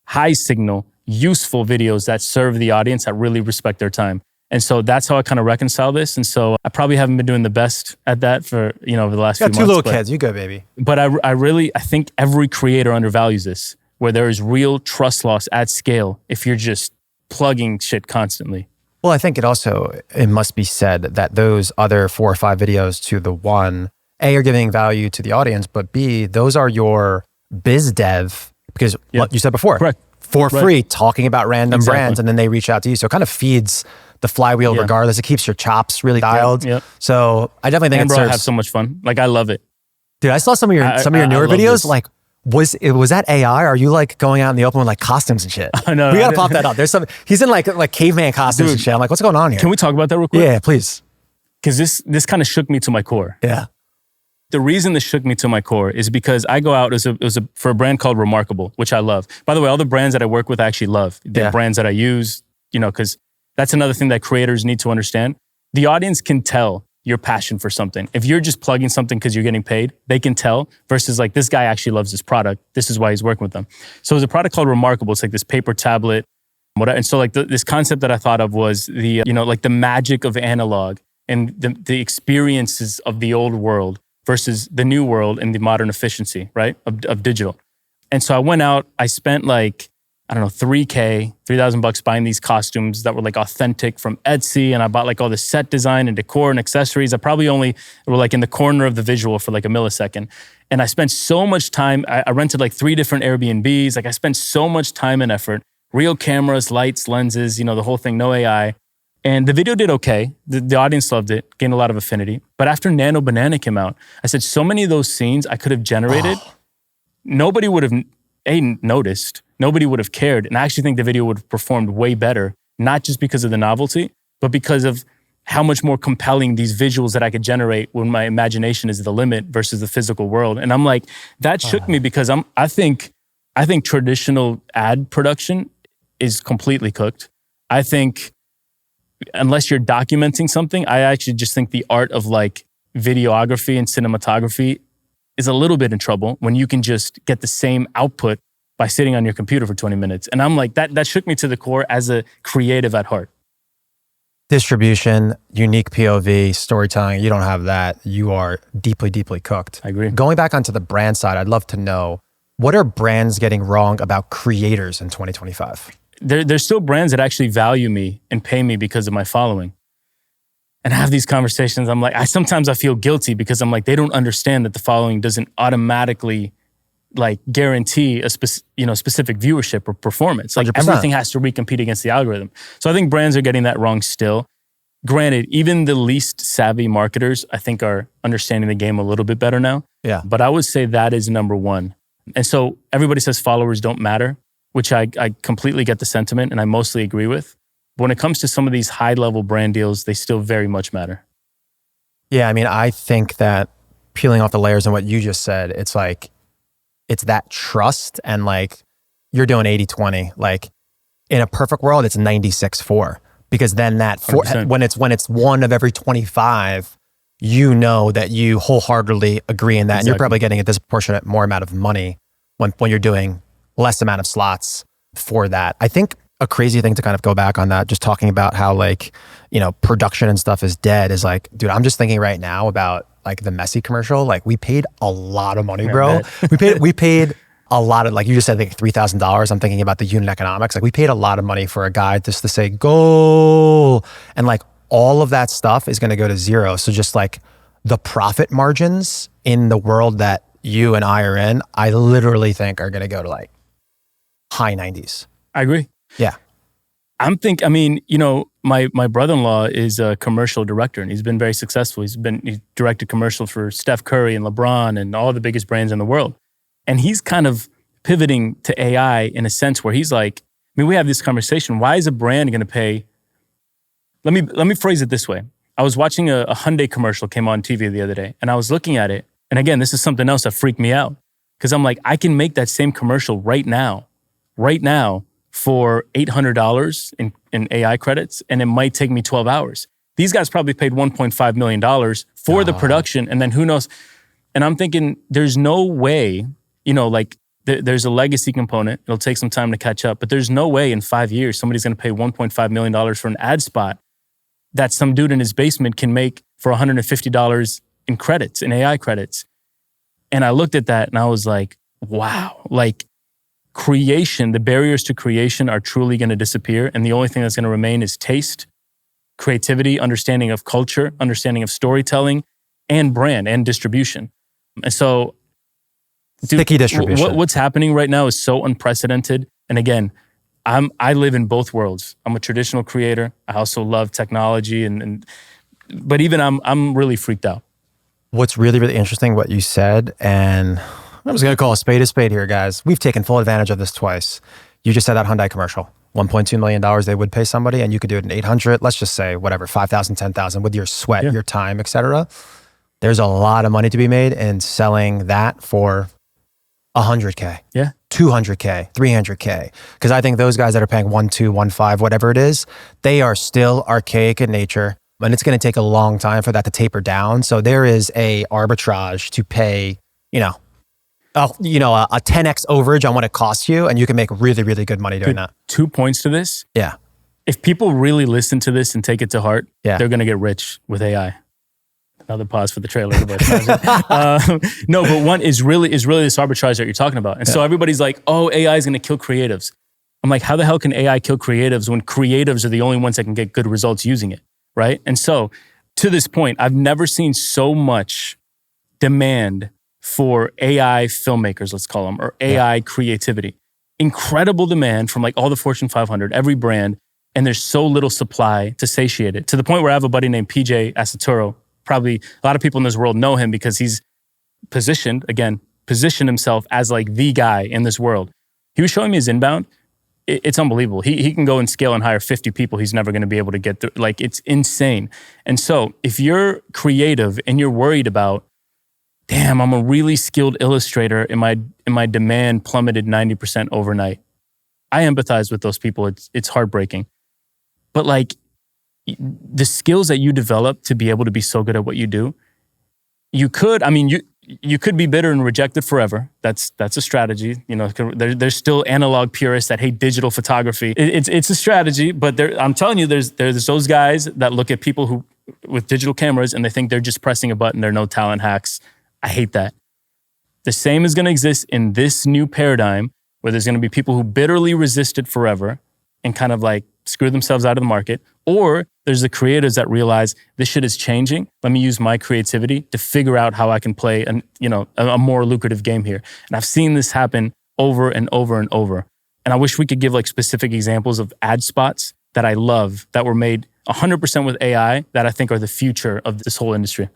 high signal, useful videos that serve the audience, that really respect their time. And so that's how I kind of reconcile this. And so I probably haven't been doing the best at that for, over the last few months. You got 2 little kids, you go, baby. But I think every creator undervalues this, where there is real trust loss at scale if you're just plugging shit constantly. Well, I think it must be said that those other 4 or 5 videos to the one, A, are giving value to the audience, but B, those are your biz dev, because what you said before, correct, for free, talking about random brands, and then they reach out to you. So it kind of feeds the flywheel regardless. It keeps your chops really dialed. Yep. So I definitely think I have so much fun. Like, I love it. Dude, I saw some of your newer videos. This. Like, was that AI? Are you like going out in the open with like costumes and shit? I know. We gotta pop that up. There's he's in like caveman costumes and shit. I'm like, what's going on here? Can we talk about that real quick? Yeah, please. Because this kind of shook me to my core. Yeah. The reason this shook me to my core is because I go out for a brand called Remarkable, which I love. By the way, all the brands that I work with, I actually love. The brands that I use, because that's another thing that creators need to understand. The audience can tell your passion for something. If you're just plugging something because you're getting paid, they can tell, versus like, this guy actually loves this product. This is why he's working with them. So there's a product called Remarkable. It's like this paper tablet. And so like this concept that I thought of was like the magic of analog and the experiences of the old world versus the new world and the modern efficiency, right, of digital. And so I went out, I spent like, I don't know, $3,000 buying these costumes that were like authentic from Etsy. And I bought like all the set design and decor and accessories. I probably only were like in the corner of the visual for like a millisecond. And I spent so much time, I rented like 3 different Airbnbs. Like, I spent so much time and effort, real cameras, lights, lenses, the whole thing, no AI. And the video did okay. The audience loved it, gained a lot of affinity. But after Nano Banana came out, I said, so many of those scenes I could have generated, nobody would have noticed. Nobody would have cared. And I actually think the video would have performed way better, not just because of the novelty, but because of how much more compelling these visuals that I could generate when my imagination is the limit versus the physical world. And I'm like, that shook me, because I think traditional ad production is completely cooked. I think unless you're documenting something, I actually just think the art of like videography and cinematography is a little bit in trouble when you can just get the same output by sitting on your computer for 20 minutes. And I'm like, that shook me to the core as a creative at heart. Distribution, unique POV, storytelling, you don't have that. You are deeply, deeply cooked. I agree. Going back onto the brand side, I'd love to know, what are brands getting wrong about creators in 2025? There's still brands that actually value me and pay me because of my following. And I have these conversations. I'm like, sometimes I feel guilty, because I'm like, they don't understand that the following doesn't automatically like guarantee a specific viewership or performance. Like 100%. Everything has to recompete against the algorithm. So I think brands are getting that wrong still. Granted, even the least savvy marketers, I think, are understanding the game a little bit better now. Yeah. But I would say that is number one. And so everybody says followers don't matter, which I completely get the sentiment and I mostly agree with. But when it comes to some of these high-level brand deals, they still very much matter. Yeah, I mean, I think that peeling off the layers on what you just said, it's like, it's that trust, and like, you're doing 80-20. Like, in a perfect world, it's 96-4. Because then when it's one of every 25, you know that you wholeheartedly agree in that. Exactly. And you're probably getting a disproportionate more amount of money when you're doing less amount of slots for that. I think a crazy thing to kind of go back on that, just talking about how like, production and stuff is dead, is like, dude, I'm just thinking right now about like the Messi commercial. Like, we paid a lot of money, bro. we paid a lot of, like you just said, like $3,000. I'm thinking about the unit economics. Like, we paid a lot of money for a guy just to say goal, and like all of that stuff is going to go to zero. So just like the profit margins in the world that you and I are in, I literally think are going to go to like high 90s. I agree. Yeah. I mean, you know, my brother-in-law is a commercial director and he's been very successful. He directed commercials for Steph Curry and LeBron and all the biggest brands in the world. And he's kind of pivoting to AI in a sense where he's like, I mean, we have this conversation. Why is a brand going to pay? Let me phrase it this way. I was watching a Hyundai commercial came on TV the other day and I was looking at it. And again, this is something else that freaked me out because I'm like, I can make that same commercial right now for $800 in AI credits, and it might take me 12 hours. These guys probably paid $1.5 million for the production, and then who knows? And I'm thinking, there's no way, you know, like there's a legacy component. It'll take some time to catch up, but there's no way in 5 years somebody's going to pay $1.5 million for an ad spot that some dude in his basement can make for $150 in credits, in AI credits. And I looked at that and I was like, wow, like, creation, the barriers to creation are truly going to disappear. And the only thing that's going to remain is taste, creativity, understanding of culture, understanding of storytelling, and brand and distribution. And so, dude, sticky distribution. What's happening right now is so unprecedented. And again, I live in both worlds. I'm a traditional creator. I also love technology, but even I'm really freaked out. What's really, really interesting, what you said, and I'm just going to call a spade here, guys. We've taken full advantage of this twice. You just said that Hyundai commercial, $1.2 million they would pay somebody, and you could do it in 800, let's just say, whatever, 5,000, 10,000 with your sweat, your time, et cetera. There's a lot of money to be made in selling that for 100K, 200K, 300K. Because I think those guys that are paying 1.2, 1.5, whatever it is, they are still archaic in nature. And it's going to take a long time for that to taper down. So there is a arbitrage to pay, a 10x overage on what it costs you, and you can make really, really good money doing that. 2 points to this. Yeah. If people really listen to this and take it to heart, they're going to get rich with AI. Another pause for the trailer. No, but one is really this arbitrage that you're talking about. And so everybody's like, oh, AI is going to kill creatives. I'm like, how the hell can AI kill creatives when creatives are the only ones that can get good results using it, right? And so to this point, I've never seen so much demand for AI filmmakers, let's call them, or AI creativity. Incredible demand from like all the Fortune 500, every brand, and there's so little supply to satiate it. To the point where I have a buddy named PJ Asaturo. Probably a lot of people in this world know him because he's positioned himself as like the guy in this world. He was showing me his inbound. It's unbelievable. He can go and scale and hire 50 people he's never going to be able to get through. Like, it's insane. And so if you're creative and you're worried about, damn, I'm a really skilled illustrator and my demand plummeted 90% overnight. I empathize with those people. It's heartbreaking. But like, the skills that you develop to be able to be so good at what you do, you could be bitter and rejected forever. That's a strategy. You know, there's still analog purists that hate digital photography. It's a strategy, but I'm telling you, there's those guys that look at people who with digital cameras and they think they're just pressing a button. They're no talent hacks. I hate that. The same is going to exist in this new paradigm where there's going to be people who bitterly resist it forever and kind of like screw themselves out of the market. Or there's the creators that realize this shit is changing. Let me use my creativity to figure out how I can play a more lucrative game here. And I've seen this happen over and over and over. And I wish we could give like specific examples of ad spots that I love that were made 100% with AI that I think are the future of this whole industry.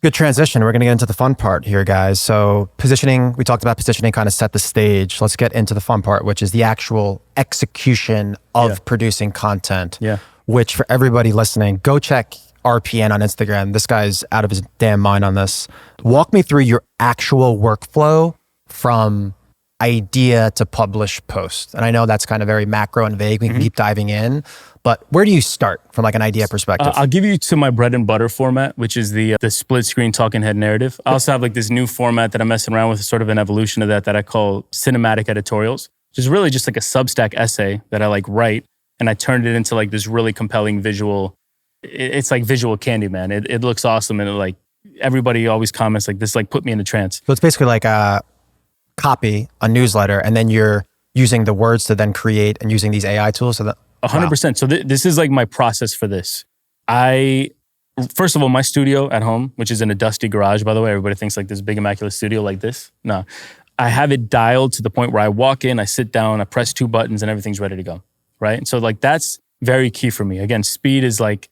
Good transition. We're going to get into the fun part here, guys. So positioning, we talked about positioning, kind of set the stage. Let's get into the fun part, which is the actual execution of producing content. Yeah. Which for everybody listening, go check RPN on Instagram. This guy's out of his damn mind on this. Walk me through your actual workflow from idea to publish post. And I know that's kind of very macro and vague. We can keep diving in. But where do you start from like an idea perspective? I'll give you to my bread and butter format, which is the split screen talking head narrative. I also have like this new format that I'm messing around with, sort of an evolution of that I call cinematic editorials, which is really just like a Substack essay that I like write, and I turned it into like this really compelling visual. It's like visual candy, man. It looks awesome, and like everybody always comments like this, like put me in a trance. So it's basically like a copy, a newsletter, and then you're using the words to then create and using these AI tools so that 100%. So this is like my process for this. First of all, my studio at home, which is in a dusty garage, by the way, everybody thinks like this big immaculate studio like this. No, I have it dialed to the point where I walk in, I sit down, I press 2 buttons and everything's ready to go, right? And so like that's very key for me. Again, speed is like,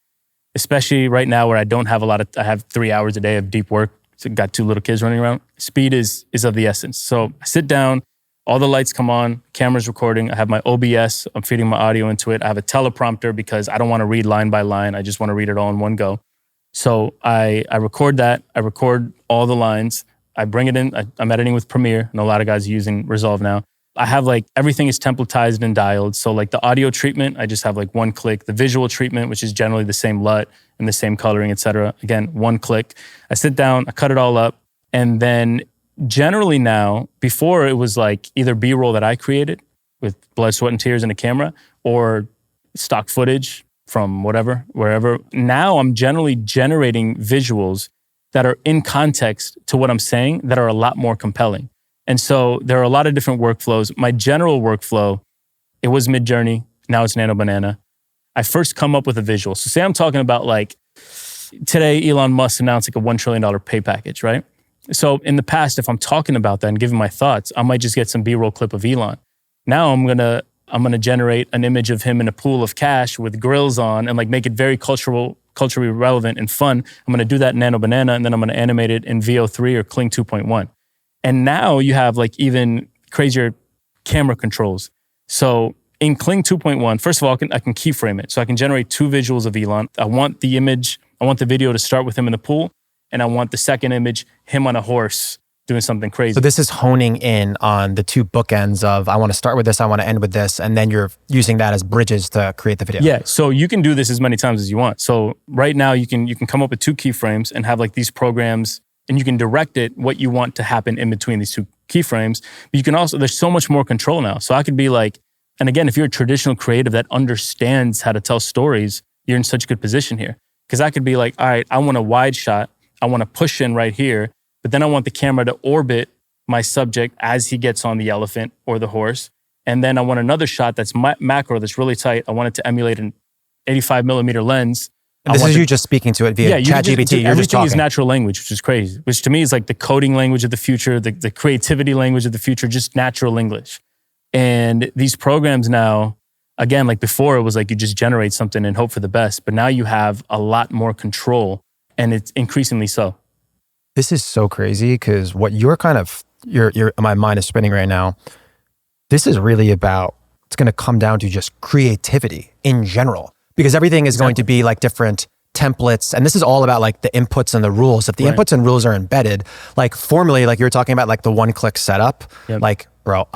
especially right now where I don't have I have 3 hours a day of deep work. So got 2 little kids running around. Speed is of the essence. So I sit down, all the lights come on, camera's recording. I have my OBS. I'm feeding my audio into it. I have a teleprompter because I don't want to read line by line. I just want to read it all in one go. So I record that. I record all the lines. I bring it in. I'm editing with Premiere. I know a lot of guys are using Resolve now. I have like everything is templatized and dialed. So like the audio treatment, I just have like one click. The visual treatment, which is generally the same LUT and the same coloring, etc. Again, one click. I sit down, I cut it all up. And then generally now, before it was like either B-roll that I created with blood, sweat, and tears in a camera or stock footage from whatever, wherever. Now I'm generally generating visuals that are in context to what I'm saying that are a lot more compelling. And so there are a lot of different workflows. My general workflow, it was Midjourney. Now it's Nano Banana. I first come up with a visual. So say I'm talking about like, today Elon Musk announced like a $1 trillion pay package, right? So in the past, if I'm talking about that and giving my thoughts, I might just get some B-roll clip of Elon. Now I'm gonna generate an image of him in a pool of cash with grills on and like make it very culturally relevant and fun. I'm gonna do that in Nano Banana and then I'm gonna animate it in VO3 or Kling 2.1. And now you have like even crazier camera controls. So in Kling 2.1, first of all, I can keyframe it. So I can generate 2 visuals of Elon. I want the video to start with him in the pool. And I want the second image, him on a horse doing something crazy. So this is honing in on the 2 bookends of, I want to start with this, I want to end with this. And then you're using that as bridges to create the video. Yeah, so you can do this as many times as you want. So right now you can come up with 2 keyframes and have like these programs, and you can direct it what you want to happen in between these 2 keyframes. But you can also, there's so much more control now. So I could be like, and again, if you're a traditional creative that understands how to tell stories, you're in such a good position here. Because I could be like, all right, I want a wide shot. I want to push in right here, but then I want the camera to orbit my subject as he gets on the elephant or the horse. And then I want another shot that's macro, that's really tight. I want it to emulate an 85 millimeter lens. And this is you just speaking to it via ChatGPT. Everything is natural language, which is crazy, which to me is like the coding language of the future, the creativity language of the future, just natural English. And these programs now, again, like before, it was like you just generate something and hope for the best. But now you have a lot more control, and it's increasingly so. This is so crazy because what you're kind of, my mind is spinning right now. This is really about, it's going to come down to just creativity in general, because everything is going to be like different templates. And this is all about like the inputs and the rules. If the inputs and rules are embedded, like formally, like you're talking about like the 1-click setup, like, bro,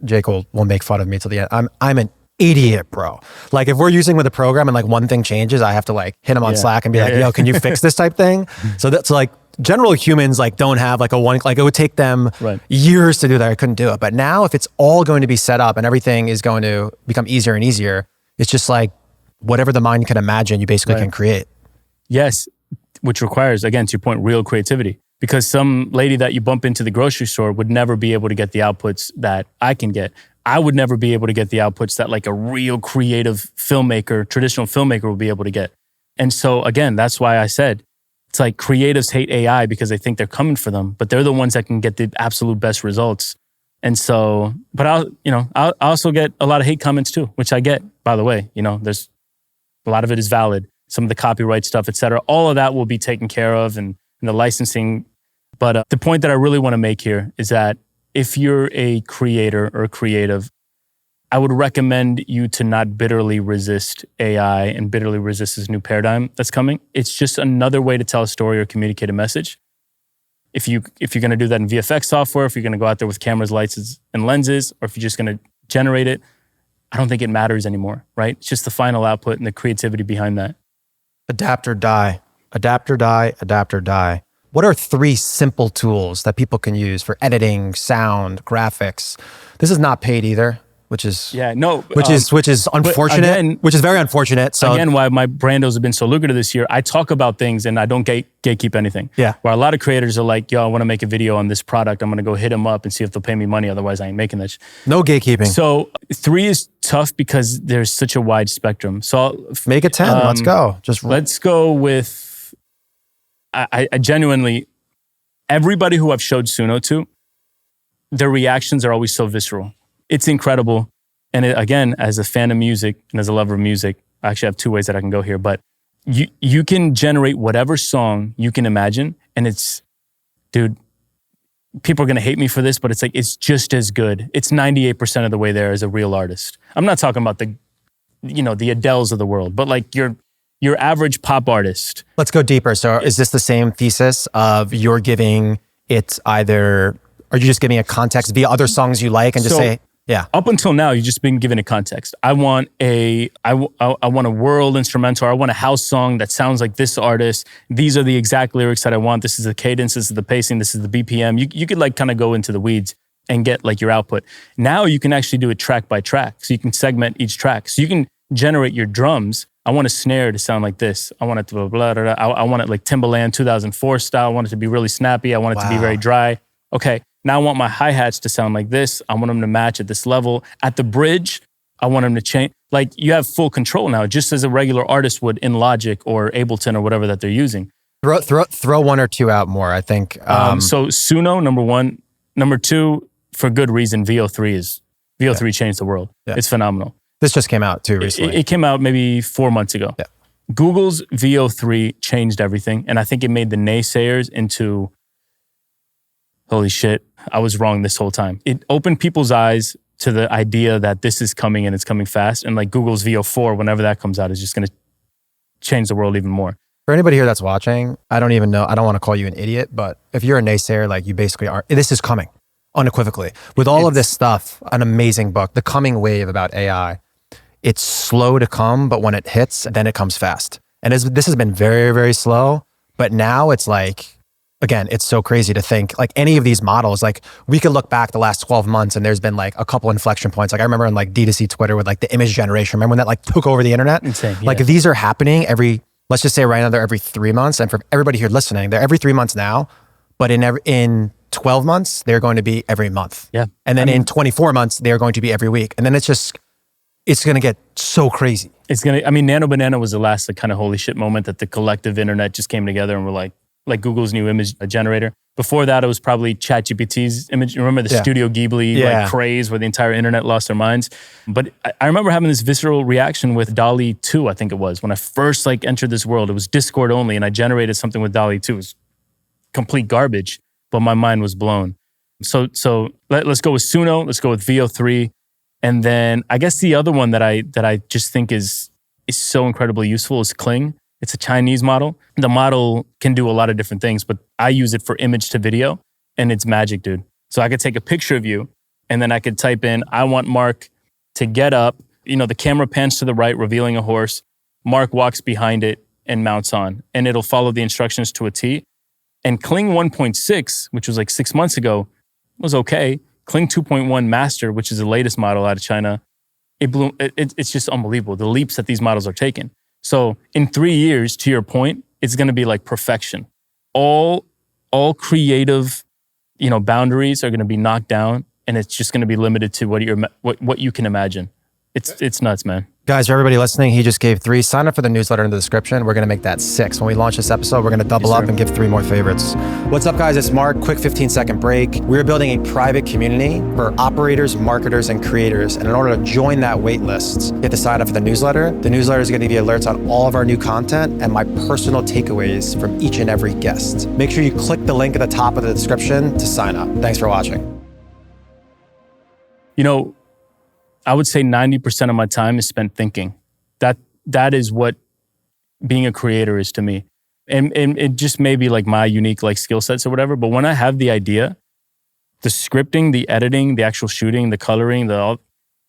Jake will make fun of me till the end. I'm an idiot, bro. Like if we're using with a program and like one thing changes, I have to like hit him on Slack and be like, yo, can you fix this type thing? So that's like, general humans like don't have like like it would take them years to do that. I couldn't do it. But now if it's all going to be set up and everything is going to become easier and easier, it's just like whatever the mind can imagine, you basically can create. Yes, which requires, again, to your point, real creativity. Because some lady that you bump into the grocery store would never be able to get the outputs that I can get. I would never be able to get the outputs that like a real creative filmmaker, traditional filmmaker would be able to get. And so again, that's why I said, it's like creatives hate AI because they think they're coming for them, but they're the ones that can get the absolute best results. And so, but I'll also get a lot of hate comments too, which I get, by the way. There's a lot of it is valid. Some of the copyright stuff, et cetera, all of that will be taken care of and the licensing. But the point that I really want to make here is that if you're a creator or a creative, I would recommend you to not bitterly resist AI and bitterly resist this new paradigm that's coming. It's just another way to tell a story or communicate a message. If you're going to do that in VFX software, if you're going to go out there with cameras, lights, and lenses, or if you're just going to generate it, I don't think it matters anymore, right? It's just the final output and the creativity behind that. Adapt or die. Adapt or die. Adapt or die. What are 3 simple tools that people can use for editing, sound, graphics? This is not paid either. Which is unfortunate. Again, which is very unfortunate. So again, why my brandos have been so lucrative this year. I talk about things and I don't gatekeep anything. Yeah. Where a lot of creators are like, yo, I want to make a video on this product. I'm going to go hit them up and see if they'll pay me money. Otherwise, I ain't making that. No gatekeeping. So 3 is tough because there's such a wide spectrum. So make it 10. Let's go. Let's go with. I genuinely, everybody who I've showed Suno to, their reactions are always so visceral. It's incredible. And again, as a fan of music and as a lover of music, I actually have two ways that I can go here, but you can generate whatever song you can imagine. And it's, dude, people are going to hate me for this, but it's just as good. It's 98% of the way there as a real artist. I'm not talking about the Adeles of the world, but like your average pop artist. Let's go deeper. So is this the same thesis of you're giving it either, are you just giving a context via other songs you like and just say, yeah. Up until now, you've just been given a context. I want a world instrumental. Or I want a house song that sounds like this artist. These are the exact lyrics that I want. This is the cadence. This is the pacing. This is the BPM. You could like kind of go into the weeds and get like your output. Now you can actually do it track by track. So you can segment each track. So you can generate your drums. I want a snare to sound like this. I want it to blah, blah, blah, blah. I want it like Timbaland 2004 style. I want it to be really snappy. I want it to be very dry. Okay. Now I want my hi-hats to sound like this. I want them to match at this level. At the bridge, I want them to change. Like you have full control now, just as a regular artist would in Logic or Ableton or whatever that they're using. Throw one or two out more, I think. So Suno, number one. Number two, for good reason, VO3 changed the world. Yeah. It's phenomenal. This just came out too recently. It came out maybe 4 months ago. Yeah. Google's VO3 changed everything. And I think it made the naysayers into, holy shit, I was wrong this whole time. It opened people's eyes to the idea that this is coming and it's coming fast. And like Google's VO4, whenever that comes out, is just going to change the world even more. For anybody here that's watching, I don't even know, I don't want to call you an idiot, but if you're a naysayer, like you basically are, this is coming unequivocally. With all of this stuff, an amazing book, The Coming Wave about AI. It's slow to come, but when it hits, then it comes fast. And this has been very, very slow, but now it's like, again, it's so crazy to think like any of these models, like we could look back the last 12 months and there's been like a couple inflection points. Like I remember in like D2C Twitter with like the image generation. Remember when that like took over the internet? Insane, yeah. Like these are happening let's just say right now they're every 3 months. And for everybody here listening, they're every 3 months now, but in 12 months, they're going to be every month. Yeah. And then in 24 months, they're going to be every week. And then it's going to get so crazy. Nano Banana was the last like kind of holy shit moment that the collective internet just came together and were like Google's new image generator. Before that, it was probably ChatGPT's image. Remember the Studio Ghibli like craze where the entire internet lost their minds? But I remember having this visceral reaction with DALL-E 2, I think it was. When I first like entered this world, it was Discord only and I generated something with DALL-E 2. It was complete garbage, but my mind was blown. So let's go with Suno, let's go with VO3. And then I guess the other one that I just think is so incredibly useful is Kling. It's a Chinese model. The model can do a lot of different things, but I use it for image to video and it's magic, dude. So I could take a picture of you and then I could type in, I want Mark to get up. The camera pans to the right, revealing a horse. Mark walks behind it and mounts on and it'll follow the instructions to a T. And Kling 1.6, which was like 6 months ago, was okay. Kling 2.1 Master, which is the latest model out of China, it's just unbelievable, the leaps that these models are taking. So in 3 years, to your point, it's going to be like perfection. All creative, boundaries are going to be knocked down, and it's just going to be limited to what you can imagine. It's nuts, man. Guys, for everybody listening, he just gave 3. Sign up for the newsletter in the description. We're going to make that 6. When we launch this episode, we're going to double up and give 3 more favorites. What's up, guys? It's Mark. Quick 15-second break. We're building a private community for operators, marketers, and creators. And in order to join that wait list, you have to sign up for the newsletter. The newsletter is going to give you alerts on all of our new content and my personal takeaways from each and every guest. Make sure you click the link at the top of the description to sign up. Thanks for watching. I would say 90% of my time is spent thinking. That is what being a creator is to me. And it just may be like my unique like skill sets or whatever, but when I have the idea, the scripting, the editing, the actual shooting, the coloring,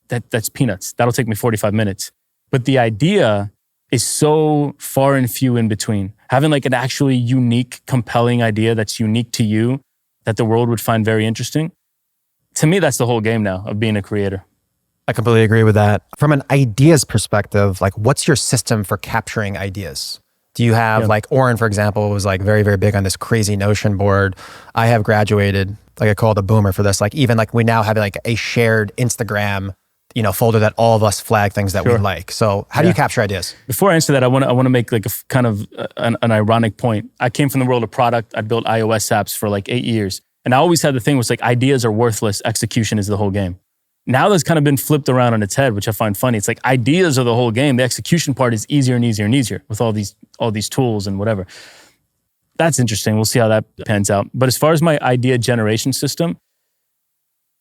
that's peanuts. That'll take me 45 minutes. But the idea is so far and few in between. Having like an actually unique, compelling idea that's unique to you, that the world would find very interesting. To me, that's the whole game now of being a creator. I completely agree with that. From an ideas perspective, like what's your system for capturing ideas? Do you have like Oren, for example, was like very, very big on this crazy Notion board. I have graduated, like I call it a boomer for this. Like even like we now have like a shared Instagram, folder that all of us flag things that we like. So how do you capture ideas? Before I answer that, I want to make like a kind of an ironic point. I came from the world of product. I built iOS apps for like 8 years. And I always had the thing was like ideas are worthless. Execution is the whole game. Now that's kind of been flipped around on its head, which I find funny. It's like ideas are the whole game. The execution part is easier and easier and easier with all these tools and whatever. That's interesting. We'll see how that pans out. But as far as my idea generation system,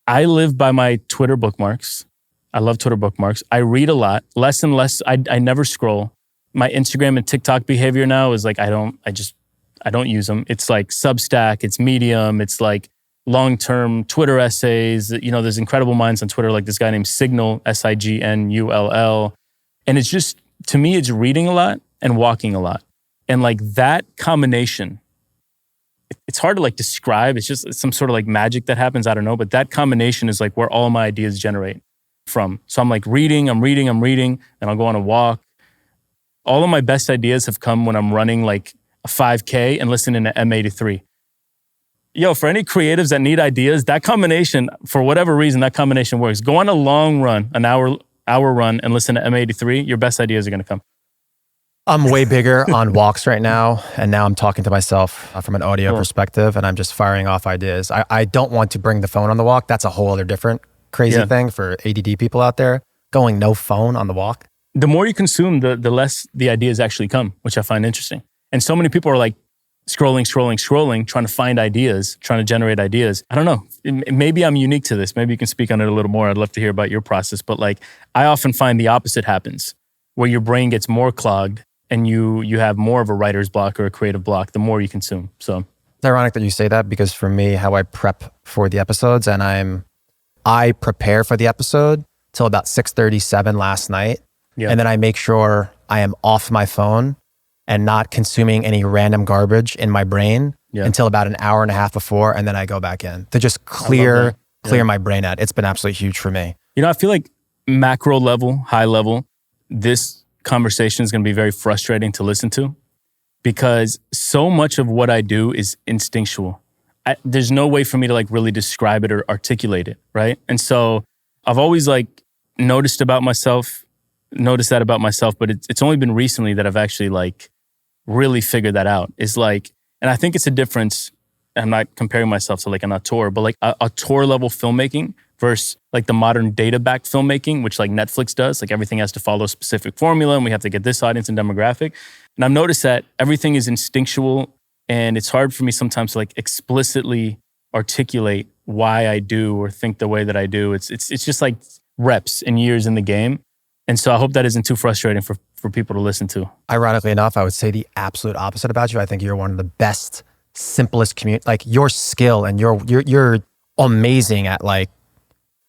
I live by my Twitter bookmarks. I love Twitter bookmarks. I read a lot, less and less. I never scroll. My Instagram and TikTok behavior now is like, I don't use them. It's like Substack, it's Medium, it's like long-term Twitter essays. You know, there's incredible minds on Twitter, like this guy named Signal, Signull. And it's just, to me, it's reading a lot and walking a lot. And like that combination, it's hard to like describe. It's just some sort of like magic that happens. I don't know. But that combination is like where all my ideas generate from. So I'm like reading, and I'll go on a walk. All of my best ideas have come when I'm running like a 5K and listening to M83. Yo, for any creatives that need ideas, that combination, for whatever reason, that combination works. Go on a long run, an hour run, and listen to M83. Your best ideas are going to come. I'm way bigger on walks right now. And now I'm talking to myself from an audio perspective, and I'm just firing off ideas. I don't want to bring the phone on the walk. That's a whole other different crazy thing for ADD people out there. Going no phone on the walk. The more you consume, the less the ideas actually come, which I find interesting. And so many people are like scrolling, trying to find ideas, trying to generate ideas. I don't know. Maybe I'm unique to this. Maybe you can speak on it a little more. I'd love to hear about your process. But like, I often find the opposite happens, where your brain gets more clogged and you have more of a writer's block or a creative block the more you consume. So it's ironic that you say that, because for me, how I prep for the episodes, and I prepare for the episode till about 6:37 last night. Yeah. And then I make sure I am off my phone and not consuming any random garbage in my brain until about an hour and a half before. And then I go back in to just clear my brain out. It's been absolutely huge for me. You know, I feel like macro level, high level, this conversation is going to be very frustrating to listen to, because so much of what I do is instinctual. There's no way for me to like really describe it or articulate it, right? And so I've always like noticed that about myself, but it's only been recently that I've actually like really figured that out. Is like, and I think it's a difference. I'm not comparing myself to like an auteur, but like a auteur level filmmaking versus like the modern data-backed filmmaking, which like Netflix does. Like everything has to follow a specific formula, and we have to get this audience and demographic. And I've noticed that everything is instinctual, and it's hard for me sometimes to like explicitly articulate why I do or think the way that I do. It's just like reps and years in the game. And so I hope that isn't too frustrating for people to listen to. Ironically enough, I would say the absolute opposite about you. I think you're one of the best, simplest like your skill, and you're amazing at like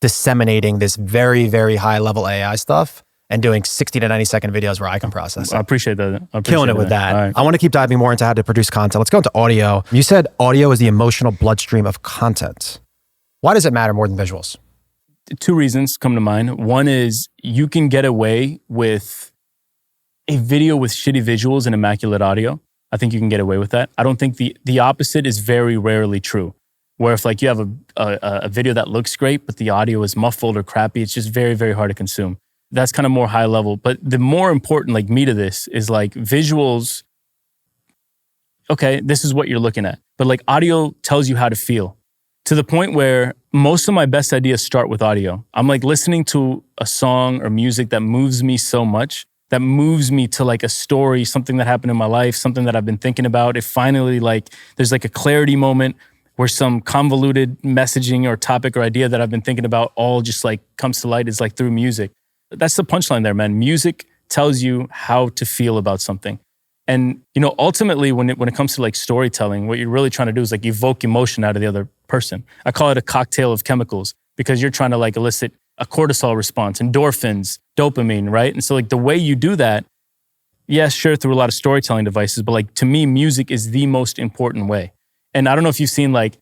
disseminating this very, very high level AI stuff and doing 60 to 90 second videos where I can process it. I appreciate that. Killing it with that. Right. I want to keep diving more into how to produce content. Let's go into audio. You said audio is the emotional bloodstream of content. Why does it matter more than visuals? Two reasons come to mind. One is you can get away with a video with shitty visuals and immaculate audio. I think you can get away with that. I don't think the opposite is very rarely true. Where if like you have a video that looks great, but the audio is muffled or crappy, it's just very, very hard to consume. That's kind of more high level. But the more important like meat of this is like visuals. Okay, this is what you're looking at. But like audio tells you how to feel, to the point where most of my best ideas start with audio. I'm like listening to a song or music that moves me so much, that moves me to like a story, something that happened in my life, something that I've been thinking about. It finally like, there's like a clarity moment where some convoluted messaging or topic or idea that I've been thinking about all just like comes to light, is like through music. That's the punchline there, man. Music tells you how to feel about something. And, you know, ultimately when it comes to like storytelling, what you're really trying to do is like evoke emotion out of the other person. I call it a cocktail of chemicals, because you're trying to like elicit a cortisol response, endorphins, dopamine, right? And so like the way you do that, yes, sure, through a lot of storytelling devices, but like to me, music is the most important way. And I don't know if you've seen like,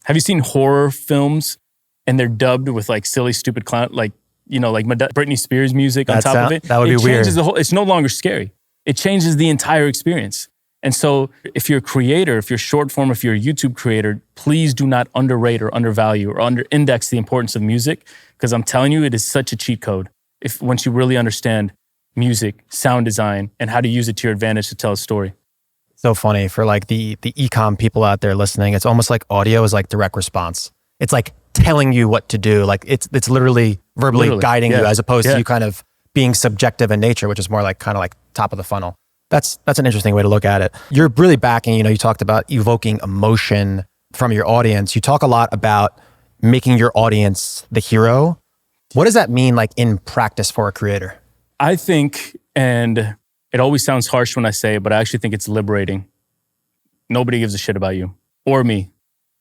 have you seen horror films and they're dubbed with like silly, stupid clown, like, you know, like Britney Spears music on top of it? That would be weird. It's no longer scary. It changes the entire experience. And so if you're a creator, if you're short form, if you're a YouTube creator, please do not underrate or undervalue or under-index the importance of music, because I'm telling you, it is such a cheat code once you really understand music, sound design, and how to use it to your advantage to tell a story. So funny for like the e-com people out there listening. It's almost like audio is like direct response. It's like telling you what to do. Like it's literally verbally guiding you, as opposed to you kind of being subjective in nature, which is more like kind of like top of the funnel. That's an interesting way to look at it. You're really backing, you talked about evoking emotion from your audience. You talk a lot about making your audience the hero. What does that mean like in practice for a creator? I think, and it always sounds harsh when I say it, but I actually think it's liberating. Nobody gives a shit about you or me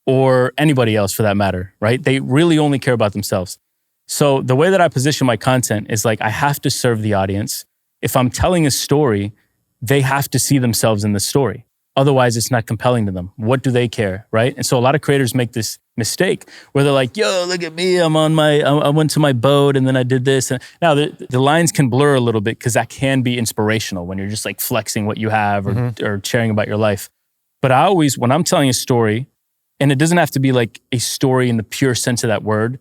or anybody else for that matter, right? They really only care about themselves. So the way that I position my content is like, I have to serve the audience. If I'm telling a story, they have to see themselves in the story. Otherwise, it's not compelling to them. What do they care, right? And so a lot of creators make this mistake where they're like, yo, look at me. I went to my boat and then I did this. And now the lines can blur a little bit because that can be inspirational when you're just like flexing what you have or sharing about your life. But I always, when I'm telling a story, and it doesn't have to be like a story in the pure sense of that word.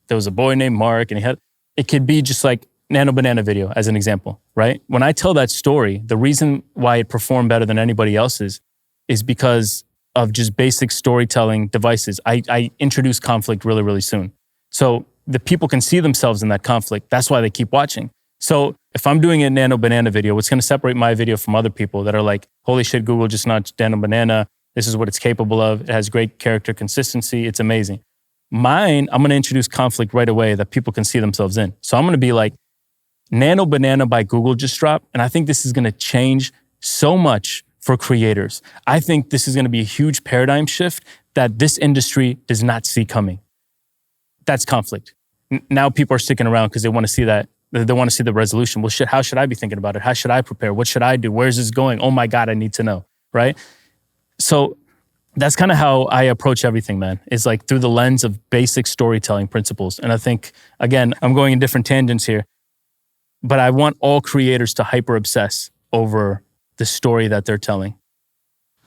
There was a boy named Mark and it could be just like Nano Banana video as an example, right? When I tell that story, the reason why it performed better than anybody else's is because of just basic storytelling devices. I introduced conflict really, really soon. So the people can see themselves in that conflict. That's why they keep watching. So if I'm doing a Nano Banana video, what's going to separate my video from other people that are like, holy shit, Google just notched Nano Banana. This is what it's capable of. It has great character consistency. It's amazing. Mine, I'm going to introduce conflict right away that people can see themselves in. So I'm going to be like, Nano Banana by Google just dropped. And I think this is going to change so much for creators. I think this is going to be a huge paradigm shift that this industry does not see coming. That's conflict. Now people are sticking around because they want to see that. They want to see the resolution. Well, shit, how should I be thinking about it? How should I prepare? What should I do? Where's this going? Oh my God, I need to know, right? So that's kind of how I approach everything, man. It's like through the lens of basic storytelling principles. And I think, again, I'm going in different tangents here, but I want all creators to hyper obsess over the story that they're telling.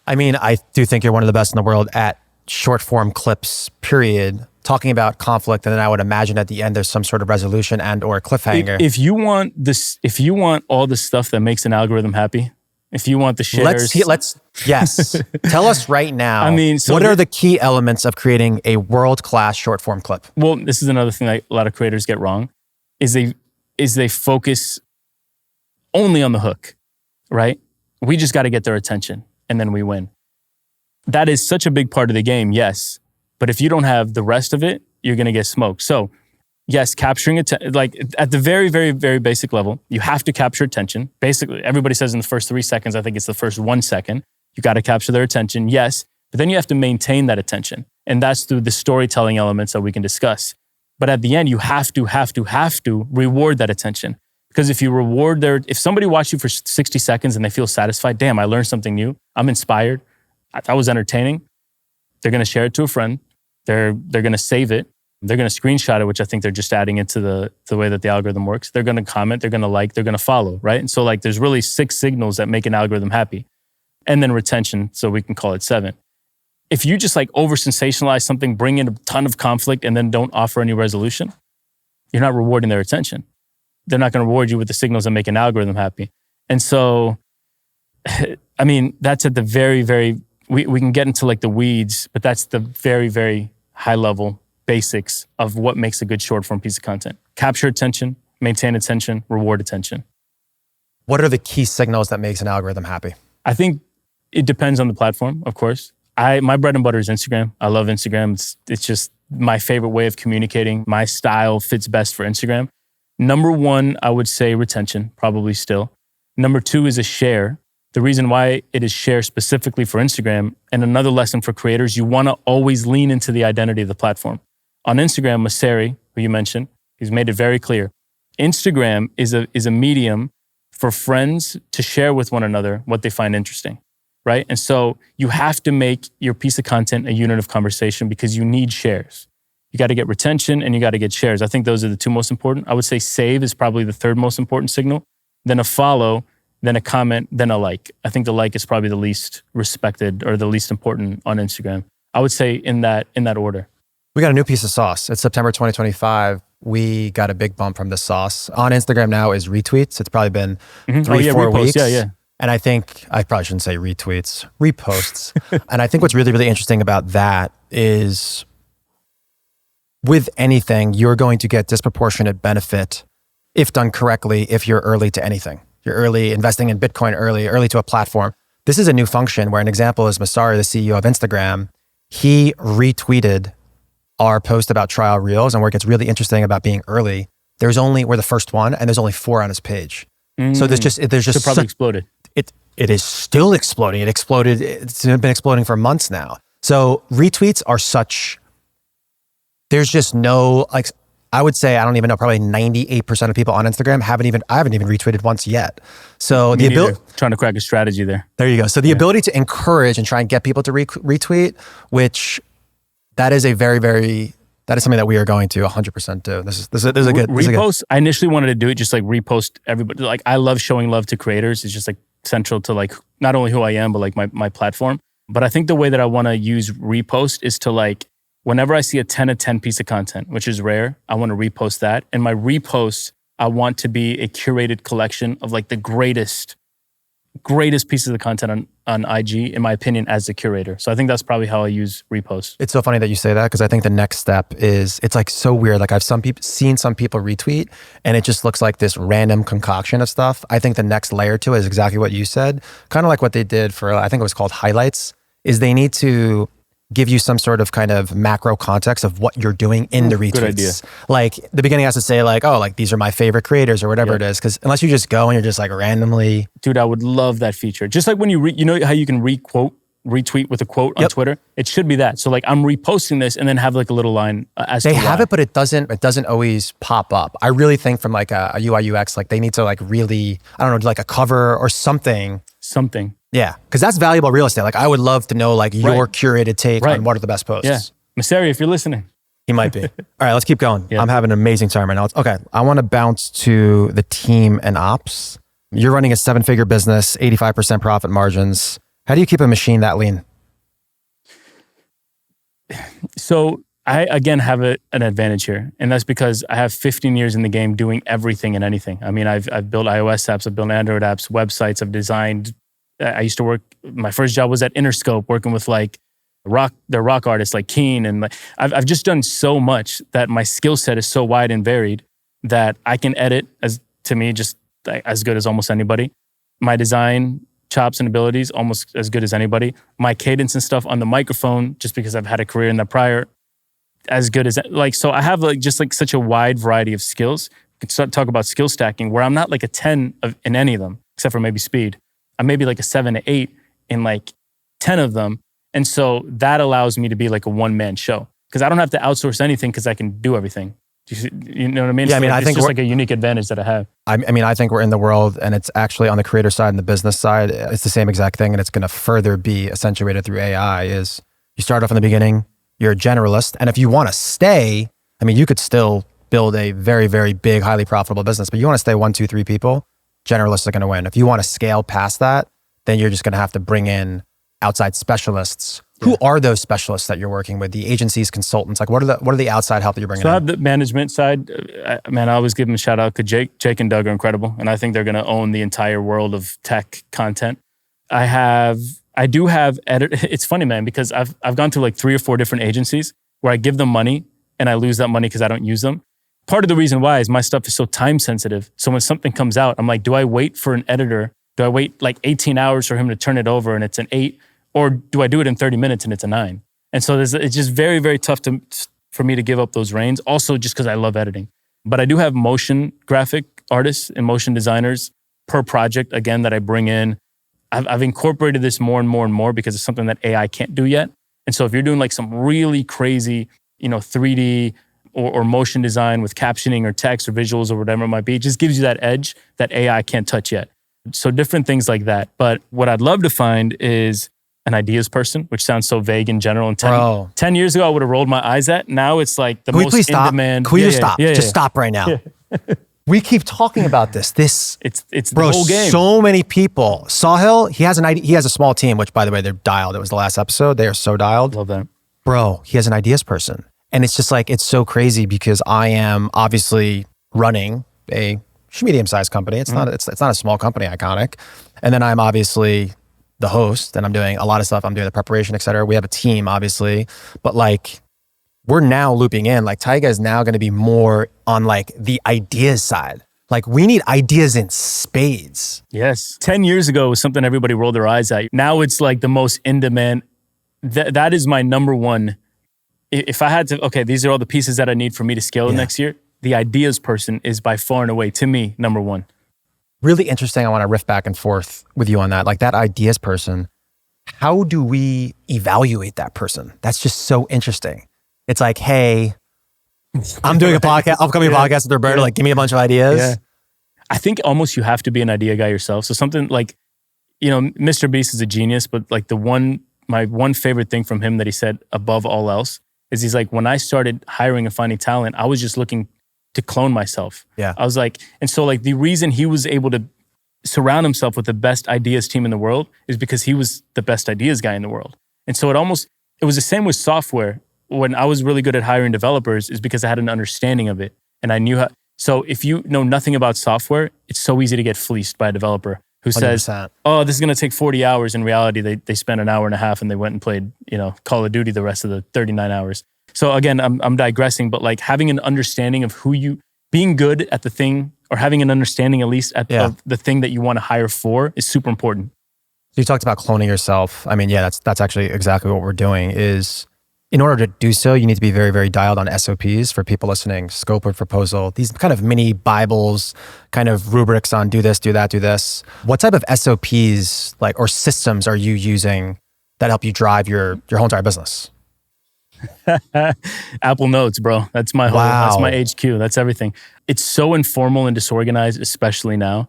I mean, I do think you're one of the best in the world at short form clips, period. Talking about conflict, and then I would imagine at the end there's some sort of resolution and or cliffhanger. If you want all the stuff that makes an algorithm happy, if you want the shares, yes. Tell us right now. I mean, so what are the key elements of creating a world-class short form clip? Well, this is another thing that a lot of creators get wrong, is they focus only on the hook, right? We just got to get their attention and then we win. That is such a big part of the game, yes. But if you don't have the rest of it, you're going to get smoked. So yes, capturing like at the very, very, very basic level, you have to capture attention. Basically, everybody says in the first 3 seconds, I think it's the first 1 second, you got to capture their attention, yes. But then you have to maintain that attention. And that's through the storytelling elements that we can discuss. But at the end, you have to reward that attention. Because if you if somebody watched you for 60 seconds and they feel satisfied, damn, I learned something new, I'm inspired, that was entertaining, they're going to share it to a friend. They're going to save it. They're going to screenshot it, which I think they're just adding into the way that the algorithm works. They're going to comment, they're going to like, they're going to follow, right? And so like there's really 6 signals that make an algorithm happy. And then retention, so we can call it 7. If you just like over sensationalize something, bring in a ton of conflict and then don't offer any resolution, you're not rewarding their attention. They're not going to reward you with the signals that make an algorithm happy. And so, I mean, that's at the very, very, we can get into like the weeds, but that's the very, very high level basics of what makes a good short form piece of content. Capture attention, maintain attention, reward attention. What are the key signals that makes an algorithm happy? I think it depends on the platform, of course. My bread and butter is Instagram. I love Instagram. It's just my favorite way of communicating. My style fits best for Instagram. Number 1, I would say retention, probably still. Number 2 is a share. The reason why it is share specifically for Instagram, and another lesson for creators, you want to always lean into the identity of the platform. On Instagram, Maseri, who you mentioned, he's made it very clear. Instagram is a medium for friends to share with one another what they find interesting, right? And so you have to make your piece of content a unit of conversation because you need shares. You got to get retention and you got to get shares. I think those are the 2 most important. I would say save is probably the 3rd most important signal, then a follow, then a comment, then a like. I think the like is probably the least respected or the least important on Instagram. I would say in that order. We got a new piece of sauce. It's September 2025. We got a big bump from the sauce. On Instagram now is retweets. It's probably been 3-4 reposts, weeks. Yeah. And I think, I probably shouldn't say retweets, reposts. And I think what's really, really interesting about that is with anything, you're going to get disproportionate benefit if done correctly, if you're early to anything. You're early investing in Bitcoin early to a platform. This is a new function where an example is Masari, the CEO of Instagram. He retweeted our post about trial reels, and where it gets really interesting about being early, we're the first one, and there's only 4 on his page. So there's just it probably exploded. It is still exploding. It exploded. It's been exploding for months now. So retweets are there's just no, like, I would say, I don't even know, probably 98% of people on Instagram I haven't even retweeted once yet. So the ability, trying to crack a strategy there. There you go. So the ability to encourage and try and get people to retweet, which that is that is something that we are going to 100% do. This is a good repost. I initially wanted to do it just like repost everybody. Like, I love showing love to creators. It's just like central to like not only who I am, but like my platform. But I think the way that I want to use repost is to like, whenever I see a 10 of 10 piece of content, which is rare, I want to repost that. And my repost, I want to be a curated collection of like the greatest pieces of content on IG, in my opinion, as a curator. So I think that's probably how I use reposts. It's so funny that you say that, because I think the next step is, it's like so weird. Like, I've seen some people retweet and it just looks like this random concoction of stuff. I think the next layer to it is exactly what you said. Kind of like what they did for, I think it was called highlights, is they need to give you some sort of kind of macro context of what you're doing in the retweets. Good idea. Like, the beginning has to say like, oh, like, these are my favorite creators or whatever it is. Because unless you just go and you're just like randomly. Dude, I would love that feature. Just like when you know how you can retweet with a quote on Twitter? It should be that. So like, I'm reposting this and then have like a little line they have it, but it doesn't always pop up. I really think from like a UI UX, like, they need to like really, I don't know, like a cover or something. Yeah, because that's valuable real estate. Like, I would love to know like your curated take on what are the best posts. Yeah, Masari, if you're listening. He might be. All right, let's keep going. Yeah. I'm having an amazing time right now. Okay, I want to bounce to the team and ops. You're running a 7-figure business, 85% profit margins. How do you keep a machine that lean? So I, again, have an advantage here. And that's because I have 15 years in the game doing everything and anything. I mean, I've built iOS apps, I've built Android apps, websites, I've designed. I used to work, my first job was at Interscope, working with like the rock artists like Keen. And like, I've just done so much that my skill set is so wide and varied that I can edit, just as good as almost anybody. My design chops and abilities, almost as good as anybody. My cadence and stuff on the microphone, just because I've had a career in that prior, as good as, like, so I have like just like such a wide variety of skills. You can start talk about skill stacking, where I'm not like a 10 in any of them, except for maybe speed. I'm maybe like a 7 to 8 in like 10 of them. And so that allows me to be like a one-man show, because I don't have to outsource anything, because I can do everything. You know what I mean? Yeah, I mean, I think it's just like a unique advantage that I have. I mean, I think we're in the world, and it's actually on the creator side and the business side, it's the same exact thing, and it's going to further be accentuated through AI. Is you start off in the beginning, you're a generalist, and if you want to stay, I mean, you could still build a very, very big, highly profitable business, but you want to stay 1, 2, 3 people, generalists are going to win. If you want to scale past that, then you're just going to have to bring in outside specialists. Who are those specialists that you're working with? The agencies, consultants, like what are the outside help that you're bringing in? So I have the management side. Man, I always give them a shout out, because Jake and Doug are incredible. And I think they're going to own the entire world of tech content. I do have It's funny, man, because I've gone through like 3 or 4 different agencies where I give them money and I lose that money because I don't use them. Part of the reason why is my stuff is so time sensitive. So when something comes out, I'm like, do I wait for an editor? Do I wait like 18 hours for him to turn it over and it's an 8? Or do I do it in 30 minutes and it's a 9? And so it's just very, very tough for me to give up those reins. Also, just because I love editing. But I do have motion graphic artists and motion designers per project, again, that I bring in. I've incorporated this more and more and more, because it's something that AI can't do yet. And so if you're doing like some really crazy, 3D or motion design with captioning or text or visuals or whatever it might be, it just gives you that edge that AI can't touch yet. So different things like that. But what I'd love to find is an ideas person, which sounds so vague in general. And 10 years ago, I would have rolled my eyes at. Now it's like the most in-demand. Can we just stop? Just stop right now. Yeah. We keep talking about this. It's the whole game. So many people. Sahil, he has a small team, which, by the way, they're dialed. It was the last episode. They are so dialed. Love that. Bro, he has an ideas person. And it's just like, it's so crazy, because I am obviously running a medium-sized company. It's not a small company, Iconic. And then I'm obviously the host, and I'm doing a lot of stuff. I'm doing the preparation, et cetera. We have a team, obviously, but like, we're now looping in, like Taiga is now going to be more on like the ideas side. Like we need ideas in spades. Yes. 10 years ago was something everybody rolled their eyes at. Now it's like the most in demand. That is my number one. If I had to, okay, these are all the pieces that I need for me to scale next year. The ideas person is by far and away, to me, number one. Really interesting. I want to riff back and forth with you on that. Like that ideas person, how do we evaluate that person? That's just so interesting. It's like, hey, I'm doing a podcast, upcoming podcast with Roberto. Like, give me a bunch of ideas. Yeah. I think almost you have to be an idea guy yourself. So something like, Mr. Beast is a genius, but like my one favorite thing from him that he said above all else is he's like, when I started hiring and finding talent, I was just looking to clone myself. Yeah. I was like, and so like the reason he was able to surround himself with the best ideas team in the world is because he was the best ideas guy in the world. And so it was the same with software. When I was really good at hiring developers is because I had an understanding of it and I knew how. So if you know nothing about software, it's so easy to get fleeced by a developer who 100%. says, oh, this is going to take 40 hours. In reality, they spent an hour and a half and they went and played, Call of Duty the rest of the 39 hours. So again, I'm digressing, but like having an understanding of being good at the thing or having an understanding at least of the thing that you want to hire for is super important. So you talked about cloning yourself. I mean, yeah, that's actually exactly what we're doing is in order to do so, you need to be very, very dialed on SOPs for people listening, scope of proposal, these kind of mini Bibles, kind of rubrics on do this, do that, do this. What type of SOPs or systems are you using that help you drive your whole entire business? Apple Notes, bro. That's my that's my HQ. That's everything. It's so informal and disorganized, especially now.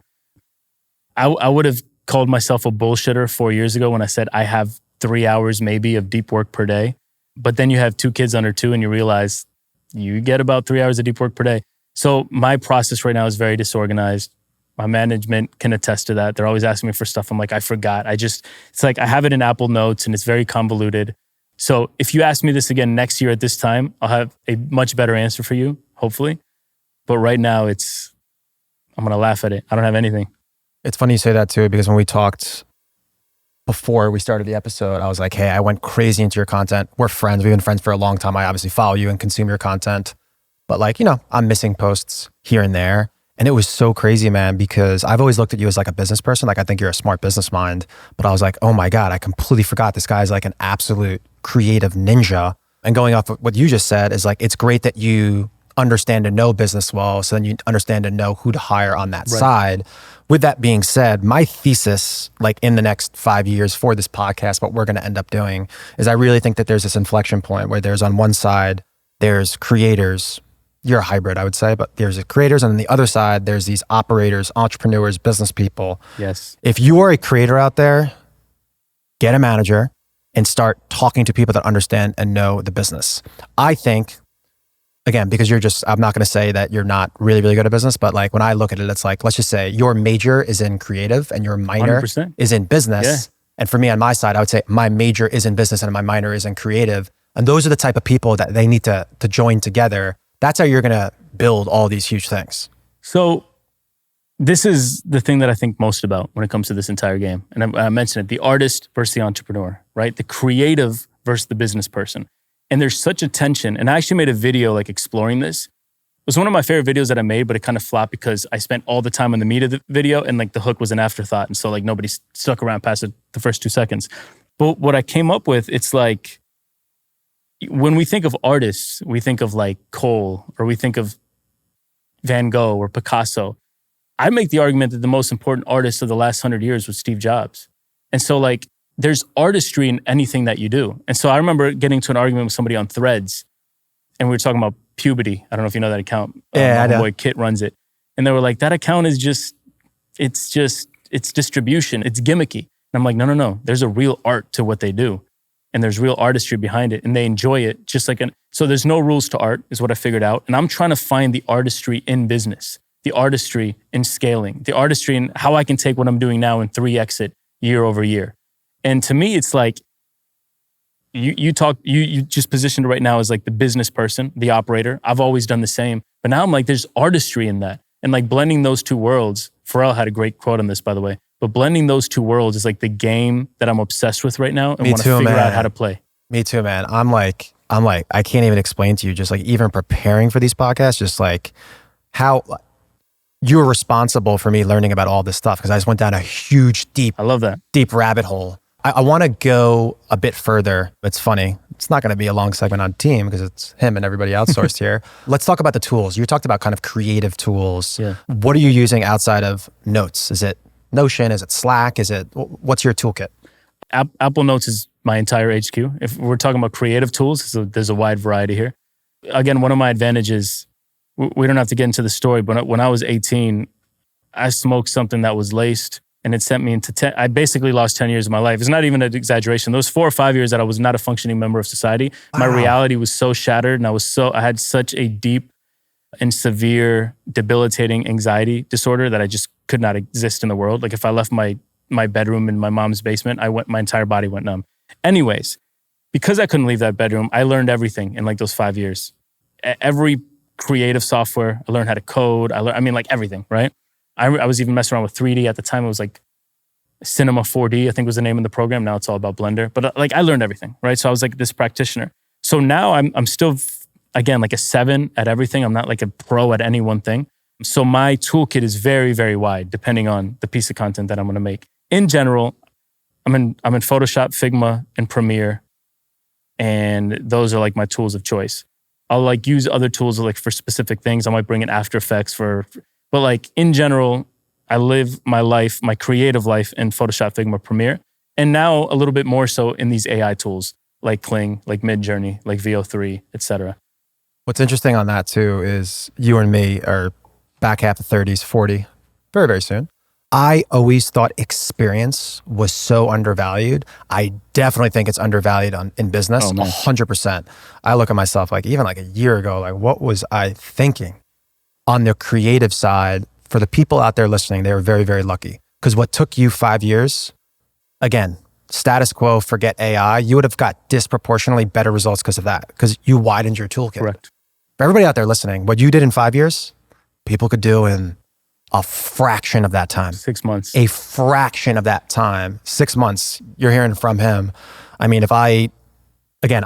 I would have called myself a bullshitter 4 years ago when I said I have 3 hours maybe of deep work per day. But then you have 2 kids under 2 and you realize you get about 3 hours of deep work per day. So my process right now is very disorganized. My management can attest to that. They're always asking me for stuff. I'm like, I forgot. It's like I have it in Apple Notes and it's very convoluted. So if you ask me this again next year at this time, I'll have a much better answer for you, hopefully. But right now I'm going to laugh at it. I don't have anything. It's funny you say that too, because when we talked before we started the episode, I was like, hey, I went crazy into your content. We're friends. We've been friends for a long time. I obviously follow you and consume your content. But I'm missing posts here and there. And it was so crazy, man, because I've always looked at you as like a business person. Like I think you're a smart business mind. But I was like, oh my God, I completely forgot this guy's like an absolute creative ninja. And going off of what you just said is like, it's great that you understand and know business well. So then you understand and know who to hire on that side. With that being said, my thesis, like in the next 5 years for this podcast, what we're going to end up doing is I really think that there's this inflection point where there's on one side, there's creators. You're a hybrid, I would say, but there's creators. And on the other side, there's these operators, entrepreneurs, business people. Yes. If you are a creator out there, get a manager and start talking to people that understand and know the business. I think, again, because I'm not going to say that you're not really, really good at business, but like when I look at it, it's like, let's just say your major is in creative and your minor 100%. is in business. Yeah. And for me on my side, I would say my major is in business and my minor is in creative. And those are the type of people that they need to join together. That's how you're going to build all these huge things. So this is the thing that I think most about when it comes to this entire game. And I mentioned it, the artist versus the entrepreneur, right? The creative versus the business person. And there's such a tension. And I actually made a video like exploring this. It was one of my favorite videos that I made, but it kind of flopped because I spent all the time on the meat of the video and like the hook was an afterthought. And so like nobody stuck around past the first 2 seconds. But what I came up with, it's like, when we think of artists, we think of like Cole or we think of Van Gogh or Picasso. I make the argument that the most important artist of the last 100 years was Steve Jobs. And so like, there's artistry in anything that you do. And so I remember getting to an argument with somebody on Threads and we were talking about Puberty. I don't know if you know that account. Yeah, my boy Kit runs it. And they were like, that account is it's distribution. It's gimmicky. And I'm like, no. There's a real art to what they do. And there's real artistry behind it. And they enjoy it just like so there's no rules to art is what I figured out. And I'm trying to find the artistry in business, the artistry in scaling, the artistry in how I can take what I'm doing now and 3x it year over year. And to me, it's like, you just positioned right now as like the business person, the operator. I've always done the same. But now I'm like, there's artistry in that. And like blending those two worlds, Pharrell had a great quote on this, by the way. But blending those two worlds is like the game that I'm obsessed with right now and want to figure out how to play. Me too, man. I can't even explain to you, just like even preparing for these podcasts, just like how you were responsible for me learning about all this stuff because I just went down a huge, I love that. deep rabbit hole. I want to go a bit further. It's funny. It's not going to be a long segment on team because it's him and everybody outsourced here. Let's talk about the tools. You talked about kind of creative tools. Yeah. What are you using outside of Notes? Is it Notion? Is it Slack? What's your toolkit? Apple Notes is my entire HQ. If we're talking about creative tools, so there's a wide variety here. Again, one of my advantages, we don't have to get into the story, but when I was 18, I smoked something that was laced and it sent me into I basically lost 10 years of my life. It's not even an exaggeration. Those 4 or 5 years that I was not a functioning member of society, my reality was so shattered and I had such a deep and severe debilitating anxiety disorder that I just could not exist in the world. Like if I left my bedroom in my mom's basement, my entire body went numb. Anyways, because I couldn't leave that bedroom, I learned everything in like those 5 years. Every creative software, I learned how to code. Like everything, right? I was even messing around with 3D at the time. It was like Cinema 4D, I think was the name of the program. Now it's all about Blender. But like I learned everything, right? So I was like this practitioner. So now I'm still, again, like a 7 at everything. I'm not like a pro at any one thing. So my toolkit is very, very wide depending on the piece of content that I'm going to make. In general, I'm in Photoshop, Figma, and Premiere. And those are like my tools of choice. I'll like use other tools like for specific things. I might bring in After Effects but like in general, I live my life, my creative life in Photoshop, Figma, Premiere. And now a little bit more so in these AI tools like Kling, like Midjourney, like VO3, etc. What's interesting on that too is you and me are back half of 30s, 40, very, very soon. I always thought experience was so undervalued. I definitely think it's undervalued in business, 100%. I look at myself like even like a year ago, like what was I thinking? On the creative side, for the people out there listening, they were very, very lucky. Because what took you 5 years, again, status quo, forget AI, you would have got disproportionately better results because of that, because you widened your toolkit. Correct. For everybody out there listening, what you did in 5 years, people could do in a fraction of that time. 6 months. A fraction of that time. 6 months, you're hearing from him. I mean,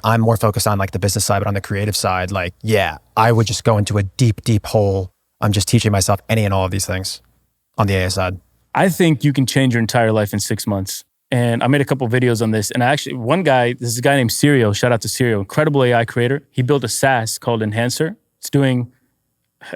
I'm more focused on like the business side, but on the creative side, like, yeah, I would just go into a deep, deep hole. I'm just teaching myself any and all of these things on the AI side. I think you can change your entire life in 6 months. And I made a couple of videos on this. And actually, this is a guy named Serial, shout out to Serial, incredible AI creator. He built a SaaS called Enhancer. It's doing,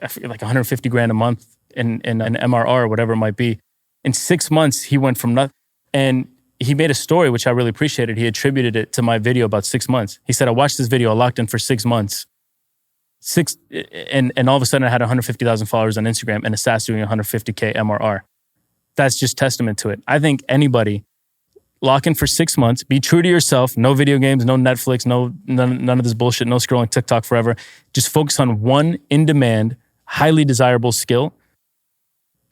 I forget, like 150 grand a month in an MRR or whatever it might be. In 6 months, he went from nothing. And he made a story, which I really appreciated. He attributed it to my video about 6 months. He said, I watched this video, I locked in for 6 months. And all of a sudden I had 150,000 followers on Instagram and a SaaS doing 150K MRR. That's just testament to it. I think anybody lock in for 6 months, be true to yourself, no video games, no Netflix, none of this bullshit, no scrolling TikTok forever. Just focus on one in-demand, highly desirable skill.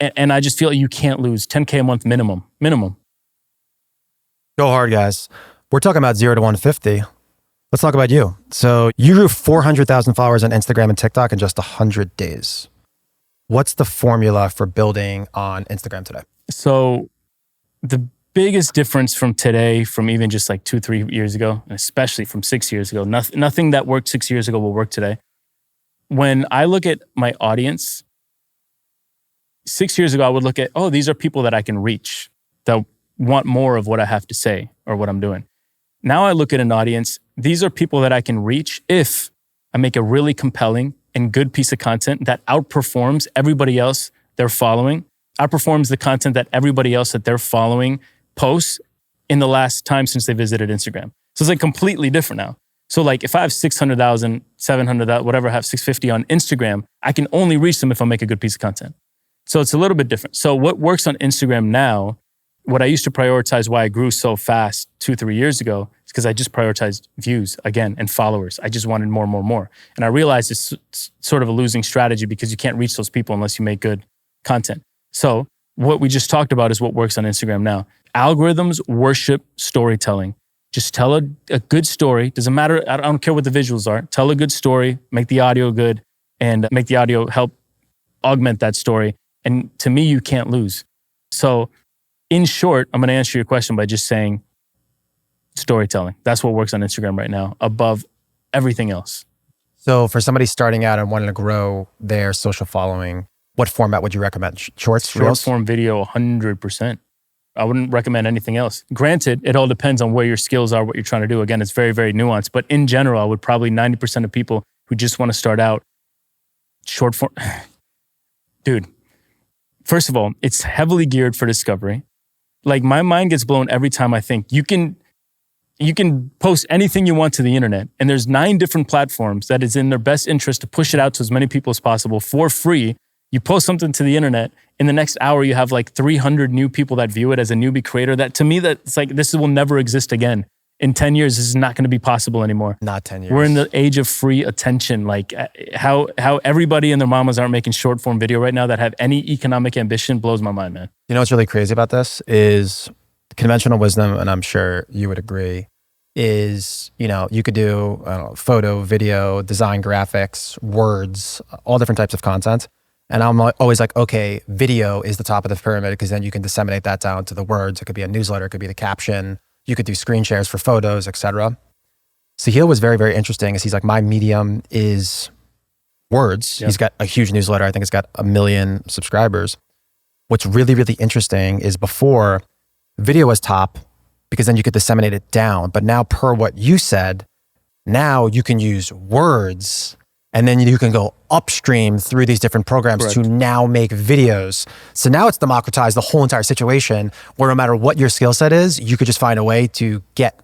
And I just feel like you can't lose 10K a month minimum. Go hard, guys. We're talking about 0 to 150. Let's talk about you. So you grew 400,000 followers on Instagram and TikTok in just 100 days. What's the formula for building on Instagram today? So the biggest difference from today, from even just like 2-3 years ago, and especially from 6 years ago, nothing that worked 6 years ago will work today. When I look at my audience, 6 years ago, I would look at, these are people that I can reach, that want more of what I have to say or what I'm doing. Now I look at an audience, these are people that I can reach if I make a really compelling and good piece of content that outperforms everybody else they're following, outperforms the content that everybody else that they're following posts in the last time since they visited Instagram. So it's like completely different now. So like if I have 600,000, 700,000, whatever I have, 650 on Instagram, I can only reach them if I make a good piece of content. So it's a little bit different. So what works on Instagram now, what I used to prioritize, why I grew so fast 2-3 years ago, is because I just prioritized views again and followers. I just wanted more. And I realized it's sort of a losing strategy because you can't reach those people unless you make good content. So what we just talked about is what works on Instagram now. Algorithms worship storytelling. Just tell a good story. Doesn't matter. I don't care what the visuals are. Tell a good story, make the audio good, and make the audio help augment that story. And to me, you can't lose. So in short, I'm going to answer your question by just saying, Storytelling. That's what works on Instagram right now above everything else. So for somebody starting out and wanting to grow their social following, what format would you recommend? Shorts, Short Reels? form video, 100%. I wouldn't recommend anything else. Granted, it all depends on where your skills are, what you're trying to do. Again, it's very, very nuanced. But in general, I would probably 90% of people who just want to start out short form. Dude, first of all, it's heavily geared for discovery. Like my mind gets blown every time I think you can post anything you want to the internet. And there's 9 different platforms that is in their best interest to push it out to as many people as possible for free. You post something to the internet, in the next hour, you have like 300 new people that view it as a newbie creator. That to me, that's like, this will never exist again. In 10 years, this is not going to be possible anymore. Not 10 years. We're in the age of free attention. Like how everybody and their mamas aren't making short form video right now that have any economic ambition blows my mind, man. You know what's really crazy about this is conventional wisdom, and I'm sure you would agree, is, you could do photo, video, design, graphics, words, all different types of content. And I'm always like, okay, video is the top of the pyramid because then you can disseminate that down to the words. It could be a newsletter, it could be the caption. You could do screen shares for photos, etc. Sahil was very, very interesting. Is he's like, my medium is words. Yep. He's got a huge newsletter. I think it's got 1 million subscribers. What's really, really interesting is before, video was top because then you could disseminate it down. But now, per what you said, now you can use words and then you can go upstream through these different programs. Correct. To now make videos. So now it's democratized the whole entire situation where no matter what your skill set is, you could just find a way to get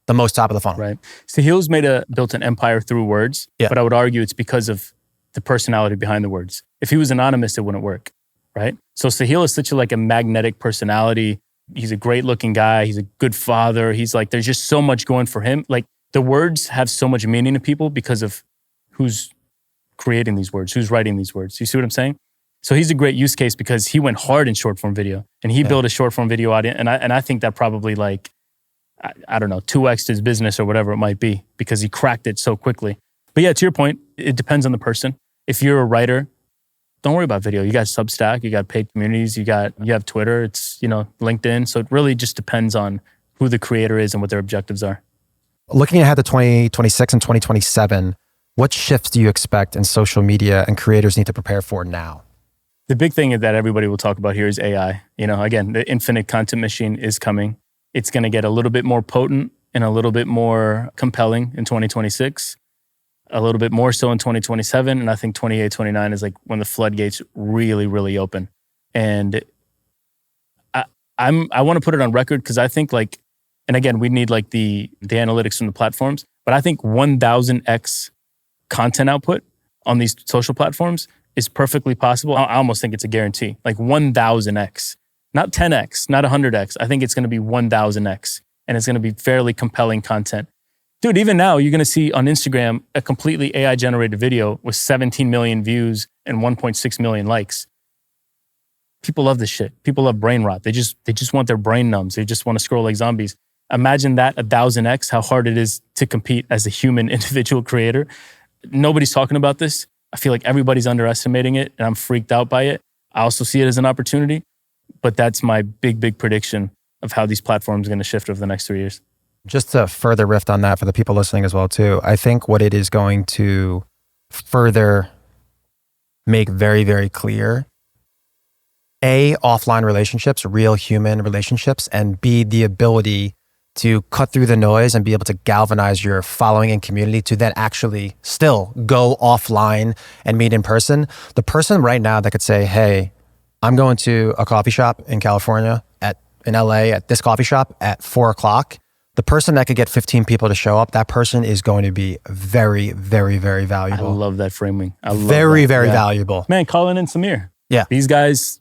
the most top of the funnel. Right. Sahil's built an empire through words, but I would argue it's because of the personality behind the words. If he was anonymous, it wouldn't work, right? So Sahil is such a magnetic personality. He's a great looking guy. He's a good father. He's like, there's just so much going for him. Like the words have so much meaning to people because of who's creating these words, who's writing these words. You see what I'm saying? So he's a great use case because he went hard in short form video and he built a short form video audience. And I think that probably I don't know, 2x'd his business or whatever it might be because he cracked it so quickly. But yeah, to your point, it depends on the person. If you're a writer, don't worry about video. You got Substack, you got paid communities, you have Twitter, it's, LinkedIn. So it really just depends on who the creator is and what their objectives are. Looking ahead to 2026 and 2027, what shifts do you expect in social media and creators need to prepare for now? The big thing that everybody will talk about here is AI. Again, the infinite content machine is coming. It's going to get a little bit more potent and a little bit more compelling in 2026, a little bit more so in 2027. And I think 28, 29 is like when the floodgates really, really open. And I want to put it on record because I think and again, we need the analytics from the platforms, but I think 1000x content output on these social platforms is perfectly possible. I almost think it's a guarantee, like 1000x, not 10x, not 100x. I think it's going to be 1000x and it's going to be fairly compelling content. Dude, even now you're going to see on Instagram a completely AI generated video with 17 million views and 1.6 million likes. People love this shit. People love brain rot. They just want their brain numbs. They just want to scroll like zombies. Imagine that 1000x, how hard it is to compete as a human individual creator. Nobody's talking about this. I feel like everybody's underestimating it and I'm freaked out by it. I also see it as an opportunity, but that's my big, big prediction of how these platforms are going to shift over the next 3 years. Just to further riff on that for the people listening as well too, I think what it is going to further make very, very clear, A, offline relationships, real human relationships, and B, the ability to cut through the noise and be able to galvanize your following and community to then actually still go offline and meet in person. The person right now that could say, hey, I'm going to a coffee shop in California, in LA at this coffee shop at 4:00. The person that could get 15 people to show up, that person is going to be very, very, very valuable. I love that framing. Very valuable. Man, Colin and Samir. Yeah. These guys,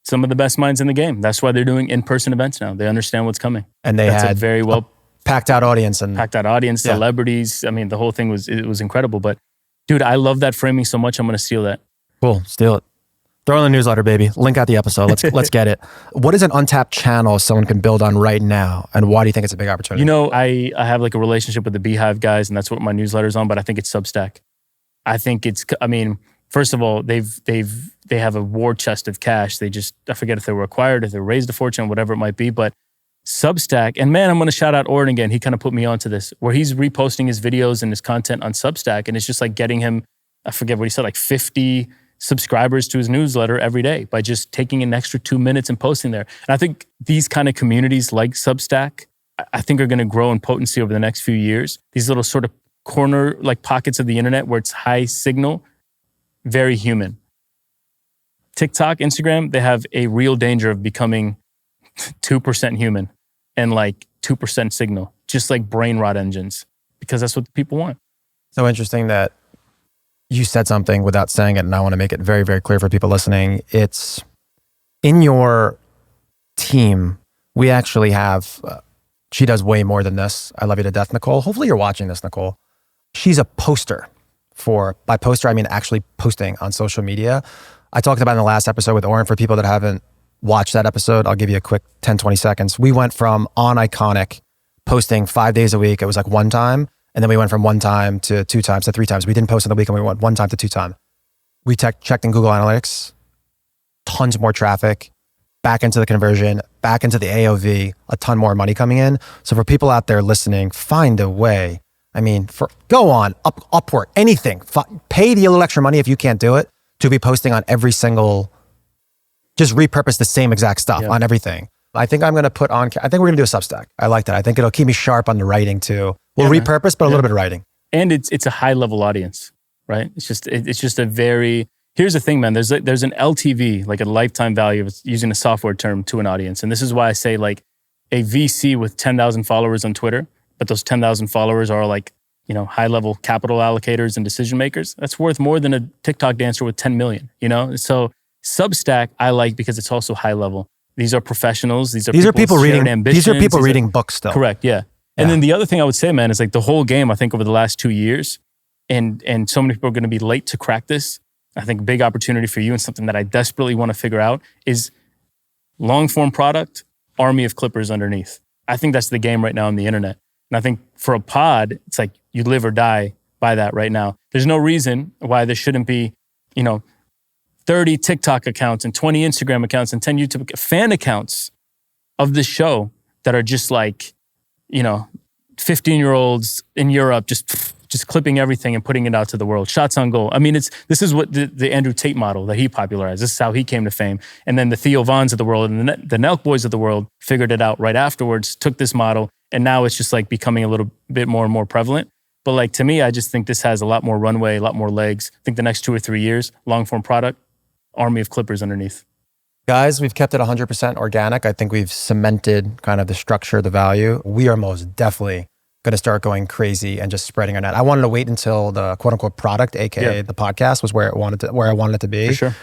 some of the best minds in the game. That's why they're doing in-person events now. They understand what's coming. And they had a very well packed out audience, celebrities. I mean, the whole thing was incredible. But dude, I love that framing so much. I'm going to steal that. Cool. Steal it. Throw in the newsletter, baby. Link out the episode. Let's get it. What is an untapped channel someone can build on right now? And why do you think it's a big opportunity? I have like a relationship with the Beehive guys, and that's what my newsletter's on, but I think it's Substack. I think first of all, they have a war chest of cash. I forget if they were acquired, if they raised a fortune, whatever it might be, but Substack, and man, I'm going to shout out Oren again. He kind of put me onto this, where he's reposting his videos and his content on Substack, and it's just like getting him, I forget what he said, like 50 subscribers to his newsletter every day by just taking an extra 2 minutes and posting there. And I think these kind of communities like Substack, I think are going to grow in potency over the next few years. These little sort of corner like pockets of the internet where it's high signal, very human. TikTok, Instagram, they have a real danger of becoming 2% human and like 2% signal, just like brain rot engines, because that's what people want. So interesting that you said something without saying it, and I want to make it very, very clear for people listening. It's in your team, we actually have, she does way more than this. I love you to death, Nicole. Hopefully you're watching this, Nicole. She's a poster by poster, I mean actually posting on social media. I talked about in the last episode with Oren. For people that haven't watched that episode, I'll give you a quick 10, 20 seconds. We went from on Iconic posting 5 days a week. It was like one time. And then we went from 1 time to 2 times to 3 times. We didn't post in the week and we went 1 time to 2 times. We checked in Google Analytics, tons more traffic, back into the conversion, back into the AOV, a ton more money coming in. So for people out there listening, find a way. I mean, go on, Upwork, anything. Pay the little extra money if you can't do it to be posting on every single, just repurpose the same exact stuff on everything. I think I'm going to I think we're going to do a Substack. I like that. I think it'll keep me sharp on the writing too. We'll repurpose, but a little bit of writing. And it's a high level audience, right? It's just a very, here's the thing, man, there's an LTV, like a lifetime value, using a software term, to an audience. And this is why I say like a VC with 10,000 followers on Twitter, but those 10,000 followers are like, high level capital allocators and decision makers. That's worth more than a TikTok dancer with 10 million, So Substack I like because it's also high level. These are professionals. These are people reading ambitions. These are people reading books still. Correct. Yeah. And then the other thing I would say, man, is like the whole game, I think over the last 2 years, and so many people are going to be late to crack this. I think a big opportunity for you and something that I desperately want to figure out is long form product, army of clippers underneath. I think that's the game right now on the internet. And I think for a pod, it's like you live or die by that right now. There's no reason why there shouldn't be, 30 TikTok accounts and 20 Instagram accounts and 10 YouTube fan accounts of this show that are just like, 15-year-olds in Europe just clipping everything and putting it out to the world. Shots on goal. I mean, this is what the Andrew Tate model that he popularized. This is how he came to fame. And then the Theo Vons of the world and the Nelk Boys of the world figured it out right afterwards, took this model, and now it's just like becoming a little bit more and more prevalent. But like to me, I just think this has a lot more runway, a lot more legs. I think the next 2 or 3 years, long form product, army of clippers underneath. Guys, we've kept it 100% organic. I think we've cemented kind of the structure, the value. We are most definitely going to start going crazy and just spreading our net. I wanted to wait until the quote unquote product, AKA the podcast, was where I wanted it to be. For sure.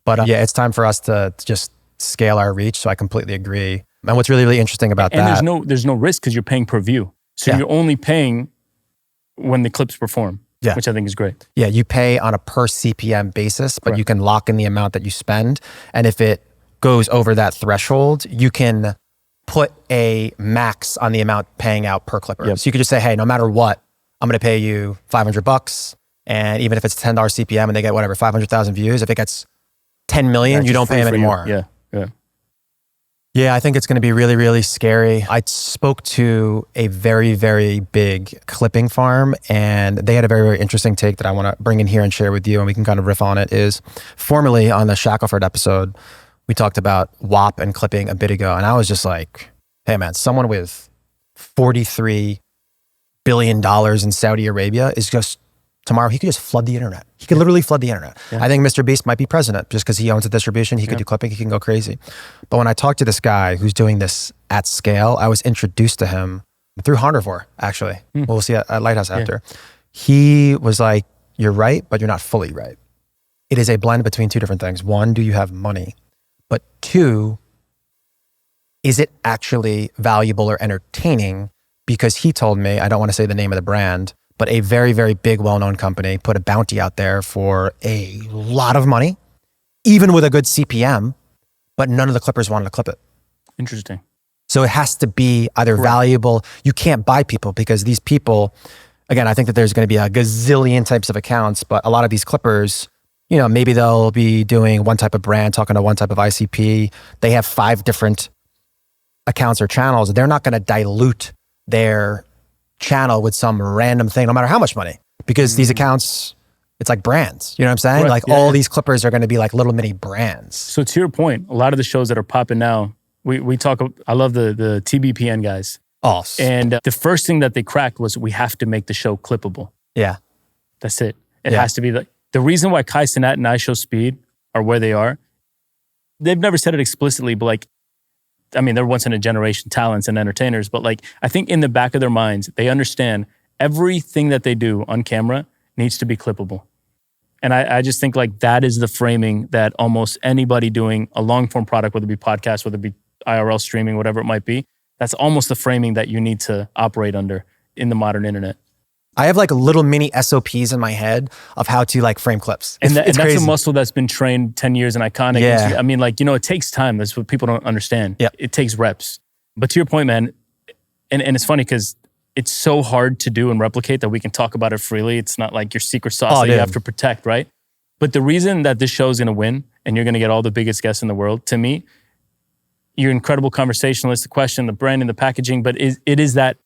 But it's time for us to just scale our reach. So I completely agree. And what's really, really interesting about that. And there's no risk because you're paying per view. So you're only paying when the clips perform. Yeah. Which I think is great. Yeah, you pay on a per CPM basis, but you can lock in the amount that you spend. And if it goes over that threshold, you can put a max on the amount paying out per clipper. Yep. So you could just say, hey, no matter what, I'm going to pay you $500. And even if it's $10 CPM and they get whatever, 500,000 views, if it gets 10 million, you don't pay them anymore. Yeah. Yeah, I think it's going to be really, really scary. I spoke to a very, very big clipping farm, and they had a very, very interesting take that I want to bring in here and share with you, and we can kind of riff on it. Is formerly on the Shackelford episode, we talked about WAP and clipping a bit ago, and I was just like, hey man, someone with $43 billion in Saudi Arabia is just, tomorrow he could just flood the internet. He could literally flood the internet. Yeah. I think Mr. Beast might be president just because he owns the distribution. He could do clipping. He can go crazy. But when I talked to this guy who's doing this at scale, I was introduced to him through Harnivore, actually. We'll see at Lighthouse after. He was like, you're right, but you're not fully right. It is a blend between two different things. One, do you have money? But two, is it actually valuable or entertaining? Because he told me, I don't want to say the name of the brand, but a very, very big, well-known company put a bounty out there for a lot of money, even with a good CPM, but none of the clippers wanted to clip it. Interesting. So it has to be either valuable. You can't buy people because these people, again, I think that there's going to be a gazillion types of accounts, but a lot of these clippers, maybe they'll be doing one type of brand, talking to one type of ICP. They have 5 different accounts or channels, they're not going to dilute their channel with some random thing, no matter how much money, because these accounts, it's like brands. You know what I'm saying? Correct. Like all these clippers are going to be like little mini brands. So to your point, a lot of the shows that are popping now, we talk, I love the TBPN guys. Oh. And the first thing that they cracked was we have to make the show clippable. Yeah. That's it. It has to be the reason why Kai Cenat and iShowSpeed are where they are. They've never said it explicitly, but like, I mean, they're once in a generation talents and entertainers, but like, I think in the back of their minds, they understand everything that they do on camera needs to be clippable. And I just think like that is the framing that almost anybody doing a long form product, whether it be podcast, whether it be IRL streaming, whatever it might be, that's almost the framing that you need to operate under in the modern internet. I have like little mini SOPs in my head of how to like frame clips. And that's crazy. a muscle that's been trained 10 years and iconic. Yeah. I mean, like, you know, it takes time. That's what people don't understand. Yeah. It takes reps. But to your point, man, and it's funny because it's so hard to do and replicate that we can talk about it freely. It's not like your secret sauce that you have to protect, right? But the reason that this show is going to win and you're going to get all the biggest guests in the world, to me, you're incredible conversationalist, the question, the branding, the packaging, but it is that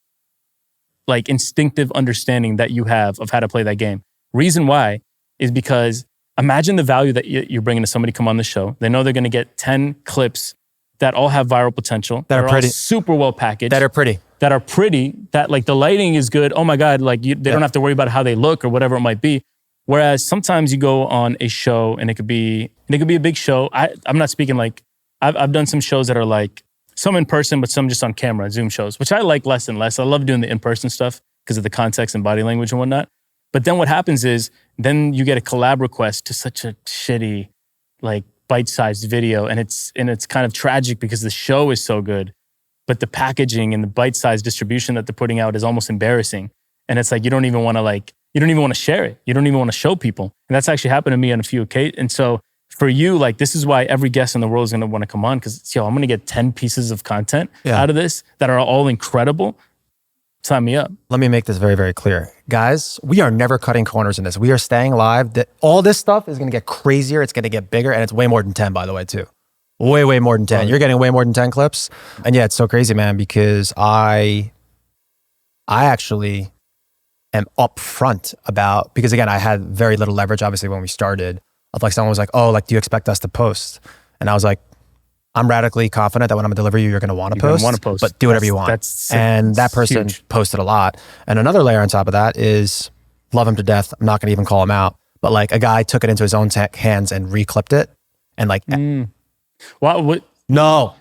like instinctive understanding that you have of how to play that game. Reason why is because imagine the value that you're bringing to somebody come on the show. They know they're going to get 10 clips that all have viral potential. That are pretty. All super well packaged. That are pretty. That like the lighting is good. Oh my God, like they don't have to worry about how they look or whatever it might be. Whereas sometimes you go on a show and it could be a big show. I'm not speaking like, I've done some shows that are like, some in person, but some just on camera, Zoom shows, which I like less and less. I love doing the in-person stuff because of the context and body language and whatnot. But then what happens is, then you get a collab request to such a shitty, like bite-sized video. And it's kind of tragic because the show is so good, but the packaging and the bite-sized distribution that they're putting out is almost embarrassing. And it's like, you don't even want to share it. You don't even want to show people. And that's actually happened to me on a few occasions. And so for you, like, this is why every guest in the world is going to want to come on, because I'm going to get 10 pieces of content out of this that are all incredible. Sign me up. Let me make this very, very clear. Guys, we are never cutting corners in this. We are staying live. All this stuff is going to get crazier. It's going to get bigger. And it's way more than 10, by the way, too. Way, way more than 10. You're getting way more than 10 clips. And yeah, it's so crazy, man, because I actually am upfront about, because again, I had very little leverage, obviously, when we started. Of like someone was like, oh, like, do you expect us to post? And I was like, I'm radically confident that when I'm gonna deliver you're gonna want to post, but do whatever you want. And that person posted a lot. And another layer on top of that is, love him to death. I'm not gonna even call him out, but like a guy took it into his own hands and re-clipped it. And like, what? No,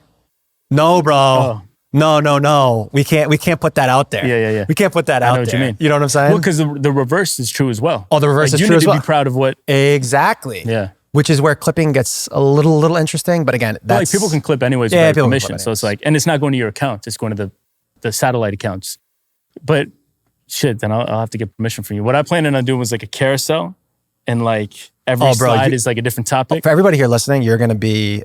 bro. Oh. No. We can't put that out there. Yeah. We can't put that out there. I know what you mean. You know what I'm saying? Well, because the reverse is true as well. Oh, the reverse is true as well. You need to be proud of what... Exactly. Yeah. Which is where clipping gets a little interesting. But again, that's... like people can clip anyways without permission. So it's like... And it's not going to your account. It's going to the satellite accounts. But shit, then I'll have to get permission from you. What I planned on doing was like a carousel. And like every slide is like a different topic. For everybody here listening, you're going to be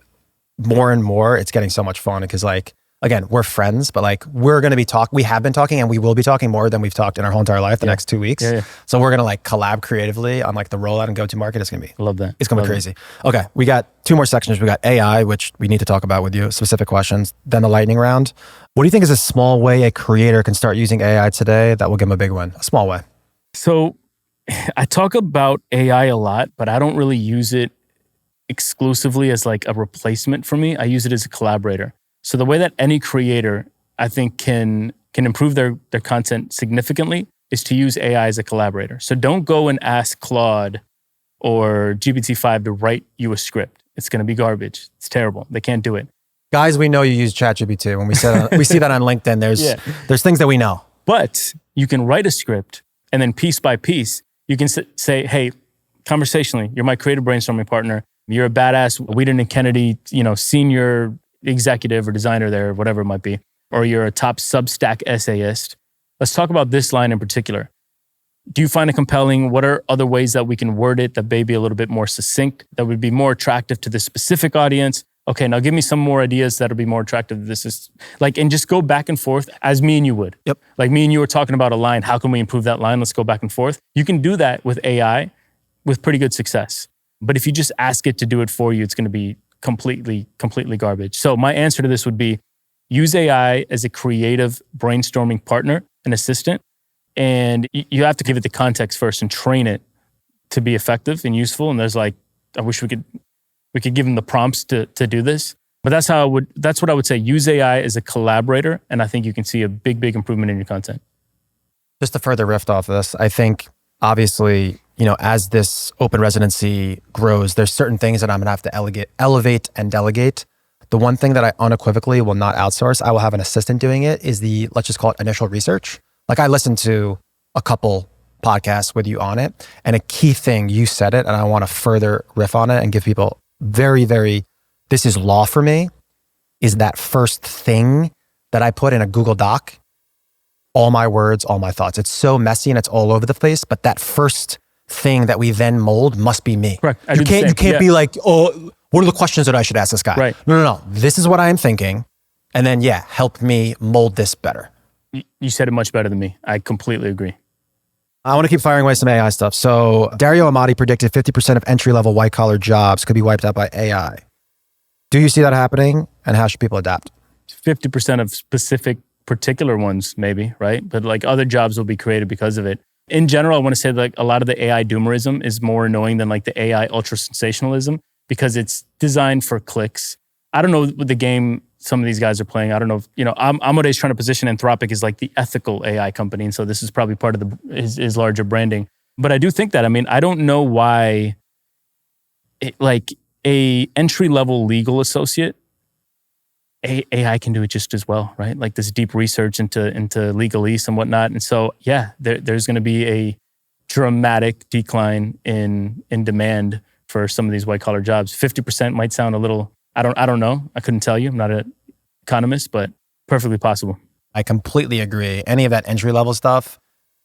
more and more... It's getting so much fun because like... Again, we're friends, but like we're going to be we have been talking and we will be talking more than we've talked in our whole entire life the next 2 weeks. Yeah. So we're going to like collab creatively on like the rollout and go-to-market. It's going to be... I love that. It's going to be crazy. Okay, we got 2 more sections. We got AI, which we need to talk about with you, specific questions. Then the lightning round. What do you think is a small way a creator can start using AI today that will give them a big win? A small way. So I talk about AI a lot, but I don't really use it exclusively as like a replacement for me. I use it as a collaborator. So the way that any creator, I think, can improve their content significantly is to use AI as a collaborator. So don't go and ask Claude or GPT-5 to write you a script. It's going to be garbage. It's terrible. They can't do it. Guys, we know you use ChatGPT. When we see that on LinkedIn, there's things that we know. But you can write a script and then piece by piece, you can say, hey, conversationally, you're my creative brainstorming partner. You're a badass Whedon and Kennedy, senior executive or designer there, whatever it might be, or you're a top Substack essayist. Let's talk about this line in particular. Do you find it compelling? What are other ways that we can word it that may be a little bit more succinct, that would be more attractive to this specific audience? Okay, now give me some more ideas that'll be more attractive to this. Is like, and just go back and forth as me and you would. Yep. Like me and you were talking about a line. How can we improve that line? Let's go back and forth. You can do that with AI with pretty good success. But if you just ask it to do it for you, it's going to be completely garbage. So my answer to this would be, use AI as a creative brainstorming partner and assistant. And you have to give it the context first and train it to be effective and useful. And there's like, I wish we could give them the prompts to do this. But that's what I would say. Use AI as a collaborator. And I think you can see a big, big improvement in your content. Just to further riff off of this, I think obviously, as this open residency grows, there's certain things that I'm gonna have to elevate and delegate. The one thing that I unequivocally will not outsource, I will have an assistant doing it, is let's just call it initial research. Like I listened to a couple podcasts with you on it, and a key thing, you said it, and I want to further riff on it and give people very, very, this is law for me, is that first thing that I put in a Google Doc, all my words, all my thoughts. It's so messy and it's all over the place, but that first thing that we then mold must be me. Correct. You can't be like, oh, what are the questions that I should ask this guy? Right. No. This is what I am thinking. And then, help me mold this better. You said it much better than me. I completely agree. I want to keep firing away some AI stuff. So Dario Amati predicted 50% of entry-level white-collar jobs could be wiped out by AI. Do you see that happening? And how should people adapt? 50% of specific particular ones, maybe, right? But like other jobs will be created because of it. In general, I want to say like a lot of the AI doomerism is more annoying than like the AI ultra sensationalism because it's designed for clicks. I don't know what the game some of these guys are playing. I don't know if, Moat is trying to position Anthropic as like the ethical AI company. And so this is probably part of his larger branding. But I do think that, I don't know why like a entry-level legal associate, AI can do it just as well, right? Like this deep research into legalese and whatnot. And so, there's going to be a dramatic decline in demand for some of these white-collar jobs. 50% might sound a little, I don't know. I couldn't tell you. I'm not an economist, but perfectly possible. I completely agree. Any of that entry-level stuff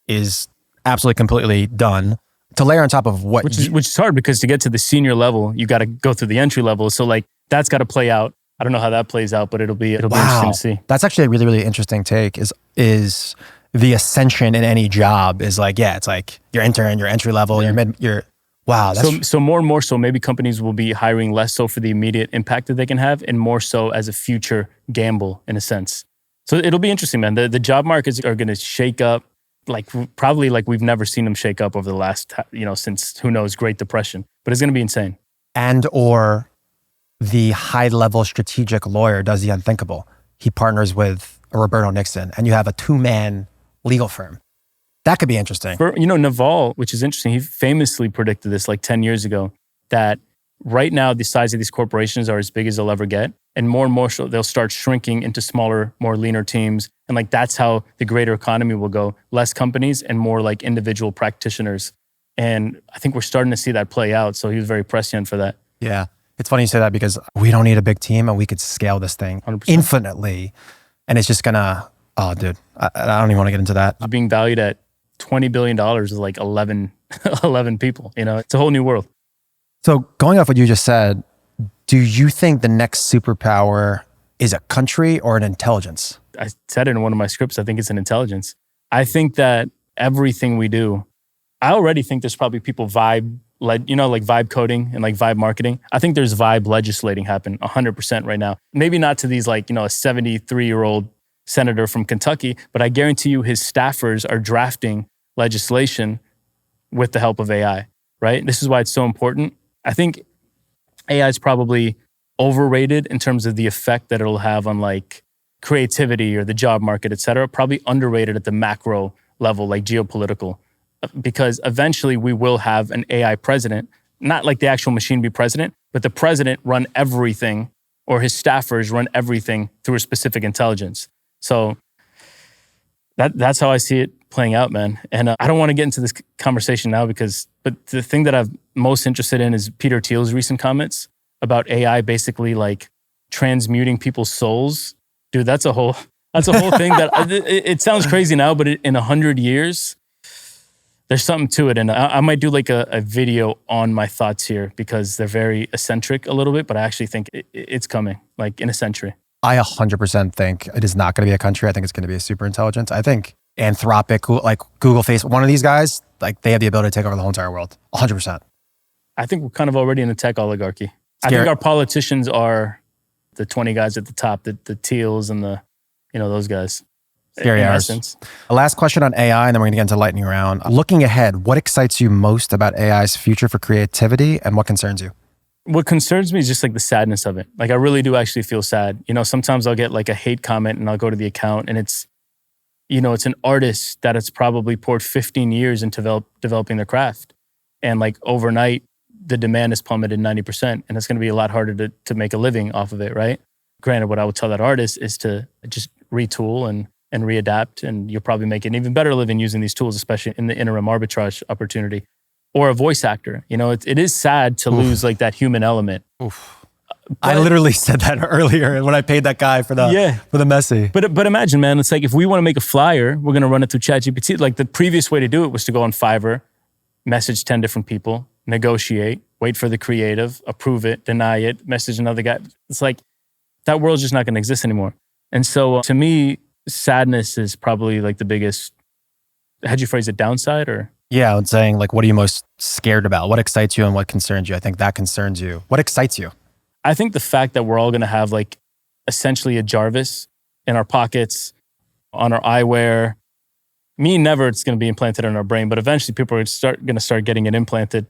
is absolutely completely done. To layer on top of which is hard because to get to the senior level, you got to go through the entry level. So like that's got to play out. I don't know how that plays out, but it'll be interesting to see. That's actually a really, really interesting take. Is the ascension in any job is like, it's like your intern, your entry level, your mid, wow. So more and more so, maybe companies will be hiring less so for the immediate impact that they can have, and more so as a future gamble in a sense. So it'll be interesting, man. The job markets are going to shake up probably like we've never seen them shake up over the last, since who knows, Great Depression. But it's going to be insane. And or the high-level strategic lawyer does the unthinkable. He partners with a Roberto Nickson, and you have a two-man legal firm. That could be interesting. Naval, which is interesting, he famously predicted this like 10 years ago, that right now the size of these corporations are as big as they'll ever get. And more so, they'll start shrinking into smaller, more leaner teams. And like that's how the greater economy will go. Less companies and more like individual practitioners. And I think we're starting to see that play out. So he was very prescient for that. Yeah. It's funny you say that because we don't need a big team and we could scale this thing 100%. Infinitely. And it's just gonna, dude, I don't even want to get into that. It's being valued at $20 billion is like 11 people. It's a whole new world. So going off what you just said, do you think the next superpower is a country or an intelligence? I said it in one of my scripts. I think it's an intelligence. I think that everything we do, I already think there's probably people like vibe coding and like vibe marketing. I think there's vibe legislating happen 100% right now. Maybe not to these a 73-year-old senator from Kentucky, but I guarantee you his staffers are drafting legislation with the help of AI, right? This is why it's so important. I think AI is probably overrated in terms of the effect that it'll have on like creativity or the job market, et cetera. Probably underrated at the macro level, like geopolitical, because eventually we will have an AI president, not like the actual machine be president, but the president run everything or his staffers run everything through a specific intelligence. So that's how I see it playing out, man. And I don't want to get into this conversation now but the thing that I'm most interested in is Peter Thiel's recent comments about AI basically like transmuting people's souls. Dude, that's a whole thing that it sounds crazy now, but in 100 years, there's something to it. And I might do like a video on my thoughts here because they're very eccentric a little bit, but I actually think it's coming like in a century. I 100% think it is not going to be a country. I think it's going to be a super intelligence. I think Anthropic, like Google, Facebook, one of these guys, like they have the ability to take over the whole entire world. 100%. I think we're kind of already in a tech oligarchy. I think our politicians are the 20 guys at the top, the teals and the, those guys. Scary in hours. essence. A last question on AI, and then we're going to get into lightning round. Looking ahead, what excites you most about AI's future for creativity, and what concerns you? What concerns me is just like the sadness of it. Like I really do actually feel sad. Sometimes I'll get like a hate comment and I'll go to the account and it's an artist that has probably poured 15 years into developing their craft. And like overnight, the demand has plummeted 90%. And it's going to be a lot harder to make a living off of it, right? Granted, what I would tell that artist is to just retool and readapt, and you'll probably make an even better living using these tools, especially in the interim arbitrage opportunity. Or a voice actor. It is sad to lose like that human element. I literally said that earlier when I paid that guy for the Messi. But imagine, man, it's like if we want to make a flyer, we're going to run it through ChatGPT. Like the previous way to do it was to go on Fiverr, message 10 different people, negotiate, wait for the creative, approve it, deny it, message another guy. It's like that world's just not going to exist anymore. And so to me, sadness is probably like the biggest, how'd you phrase it, downside or? Yeah, I'm saying like, what are you most scared about? What excites you and what concerns you? I think that concerns you. What excites you? I think the fact that we're all going to have like essentially a Jarvis in our pockets, on our eyewear. Never it's going to be implanted in our brain, but eventually people are going to start getting it implanted.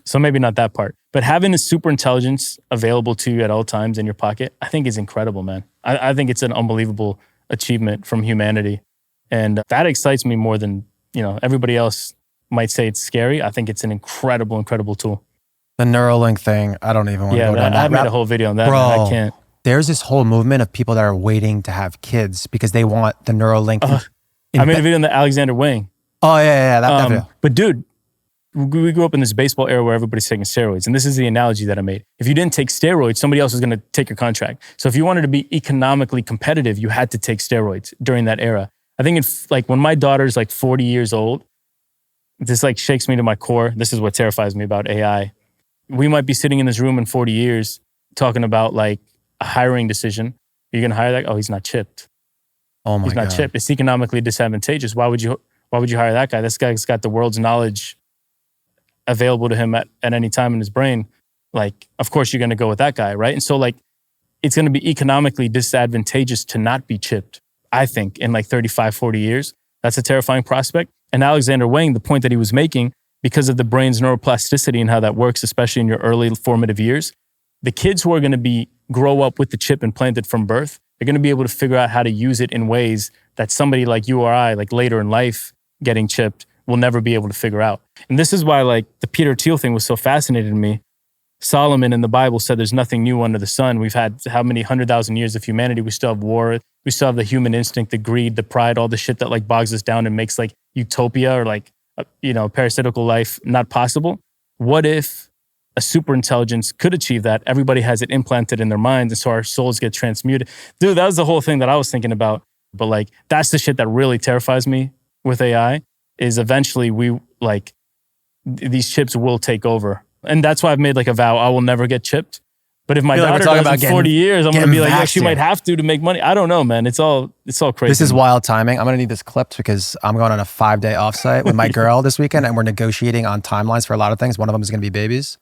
So maybe not that part. But having a super intelligence available to you at all times in your pocket, I think is incredible, man. I think it's an unbelievable achievement from humanity. And that excites me more than, everybody else might say it's scary. I think it's an incredible, incredible tool. The Neuralink thing, I don't even want to go down that. I made a whole video on that. Bro, man. I can't. There's this whole movement of people that are waiting to have kids because they want the Neuralink. I made a video on the Alexander Wang. Oh, yeah, that video. But dude, we grew up in this baseball era where everybody's taking steroids. And this is the analogy that I made. If you didn't take steroids, somebody else was going to take your contract. So if you wanted to be economically competitive, you had to take steroids during that era. I think it's like when my daughter's like 40 years old, this like shakes me to my core. This is what terrifies me about AI. We might be sitting in this room in 40 years talking about like a hiring decision. Are you going to hire that? Oh, he's not chipped. Oh my God. He's not chipped. It's economically disadvantageous. Why would you hire that guy? This guy's got the world's knowledge available to him at any time in his brain. Like, of course you're going to go with that guy, right? And so like, it's going to be economically disadvantageous to not be chipped, I think, in like 35, 40 years. That's a terrifying prospect. And Alexander Wang, the point that he was making, because of the brain's neuroplasticity and how that works, especially in your early formative years, the kids who are going to grow up with the chip implanted from birth, they're going to be able to figure out how to use it in ways that somebody like you or I, like later in life, getting chipped, will never be able to figure out. And this is why like the Peter Thiel thing was so fascinating to me. Solomon in the Bible said there's nothing new under the sun. We've had how many 100,000 years of humanity? We still have war. We still have the human instinct, the greed, the pride, all the shit that like bogs us down and makes like utopia or like, parasitical life not possible. What if a super intelligence could achieve that? Everybody has it implanted in their minds, and so our souls get transmuted. Dude, that was the whole thing that I was thinking about. But like, that's the shit that really terrifies me with AI, is eventually these chips will take over. And that's why I've made like a vow, I will never get chipped. But if my daughter does in 40 years, I'm going to be like, yeah, she might have to make money. I don't know, man. It's all crazy. This is wild timing. I'm going to need this clipped because I'm going on a 5-day offsite with my girl this weekend, and we're negotiating on timelines for a lot of things. One of them is going to be babies.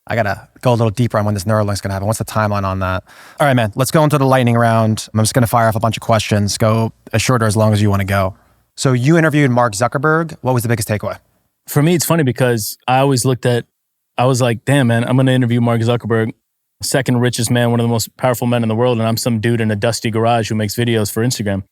I got to go a little deeper on when this Neuralink's going to happen. What's the timeline on that? All right, man, let's go into the lightning round. I'm just going to fire off a bunch of questions. Go as short or as long as you want to go. So you interviewed Mark Zuckerberg. What was the biggest takeaway? For me, it's funny because I was like, damn, man, I'm going to interview Mark Zuckerberg, second richest man, one of the most powerful men in the world. And I'm some dude in a dusty garage who makes videos for Instagram.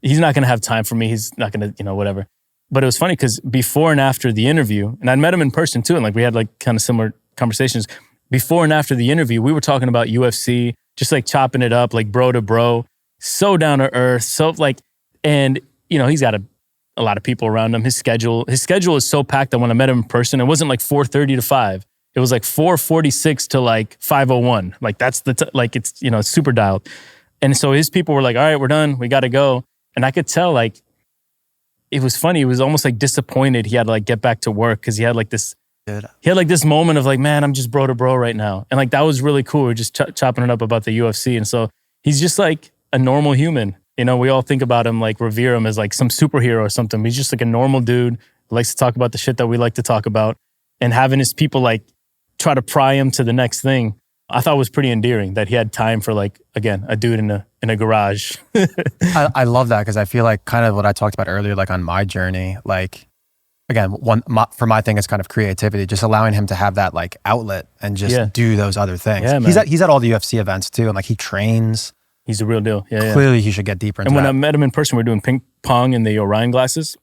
He's not going to have time for me. He's not going to, whatever. But it was funny because before and after the interview, and I'd met him in person too. And like we had like kind of similar conversations. Before and after the interview, we were talking about UFC, just like chopping it up, like bro to bro, so down to earth. So like, and he's got a lot of people around him. His schedule is so packed that when I met him in person, it wasn't like 4:30 to 5. It was like 4:46 to like 5:01. Like that's it's super dialed. And so his people were like, all right, we're done. We got to go. And I could tell like, it was funny. It was almost like disappointed he had to like get back to work because he had like this moment of like, man, I'm just bro to bro right now. And like, that was really cool. We are just chopping it up about the UFC. And so he's just like a normal human. We all think about him, like revere him as like some superhero or something. He's just like a normal dude who likes to talk about the shit that we like to talk about. And having his people like try to pry him to the next thing I thought it was pretty endearing that he had time for like, again, a dude in a garage. I love that because I feel like kind of what I talked about earlier, like on my journey, like again, for my thing is kind of creativity, just allowing him to have that like outlet and just do those other things. Yeah, he's at all the UFC events too, and like he trains. He's the real deal. Yeah, Clearly, he should get deeper into that. And when that. I met him in person, we were doing ping pong in the Orion glasses,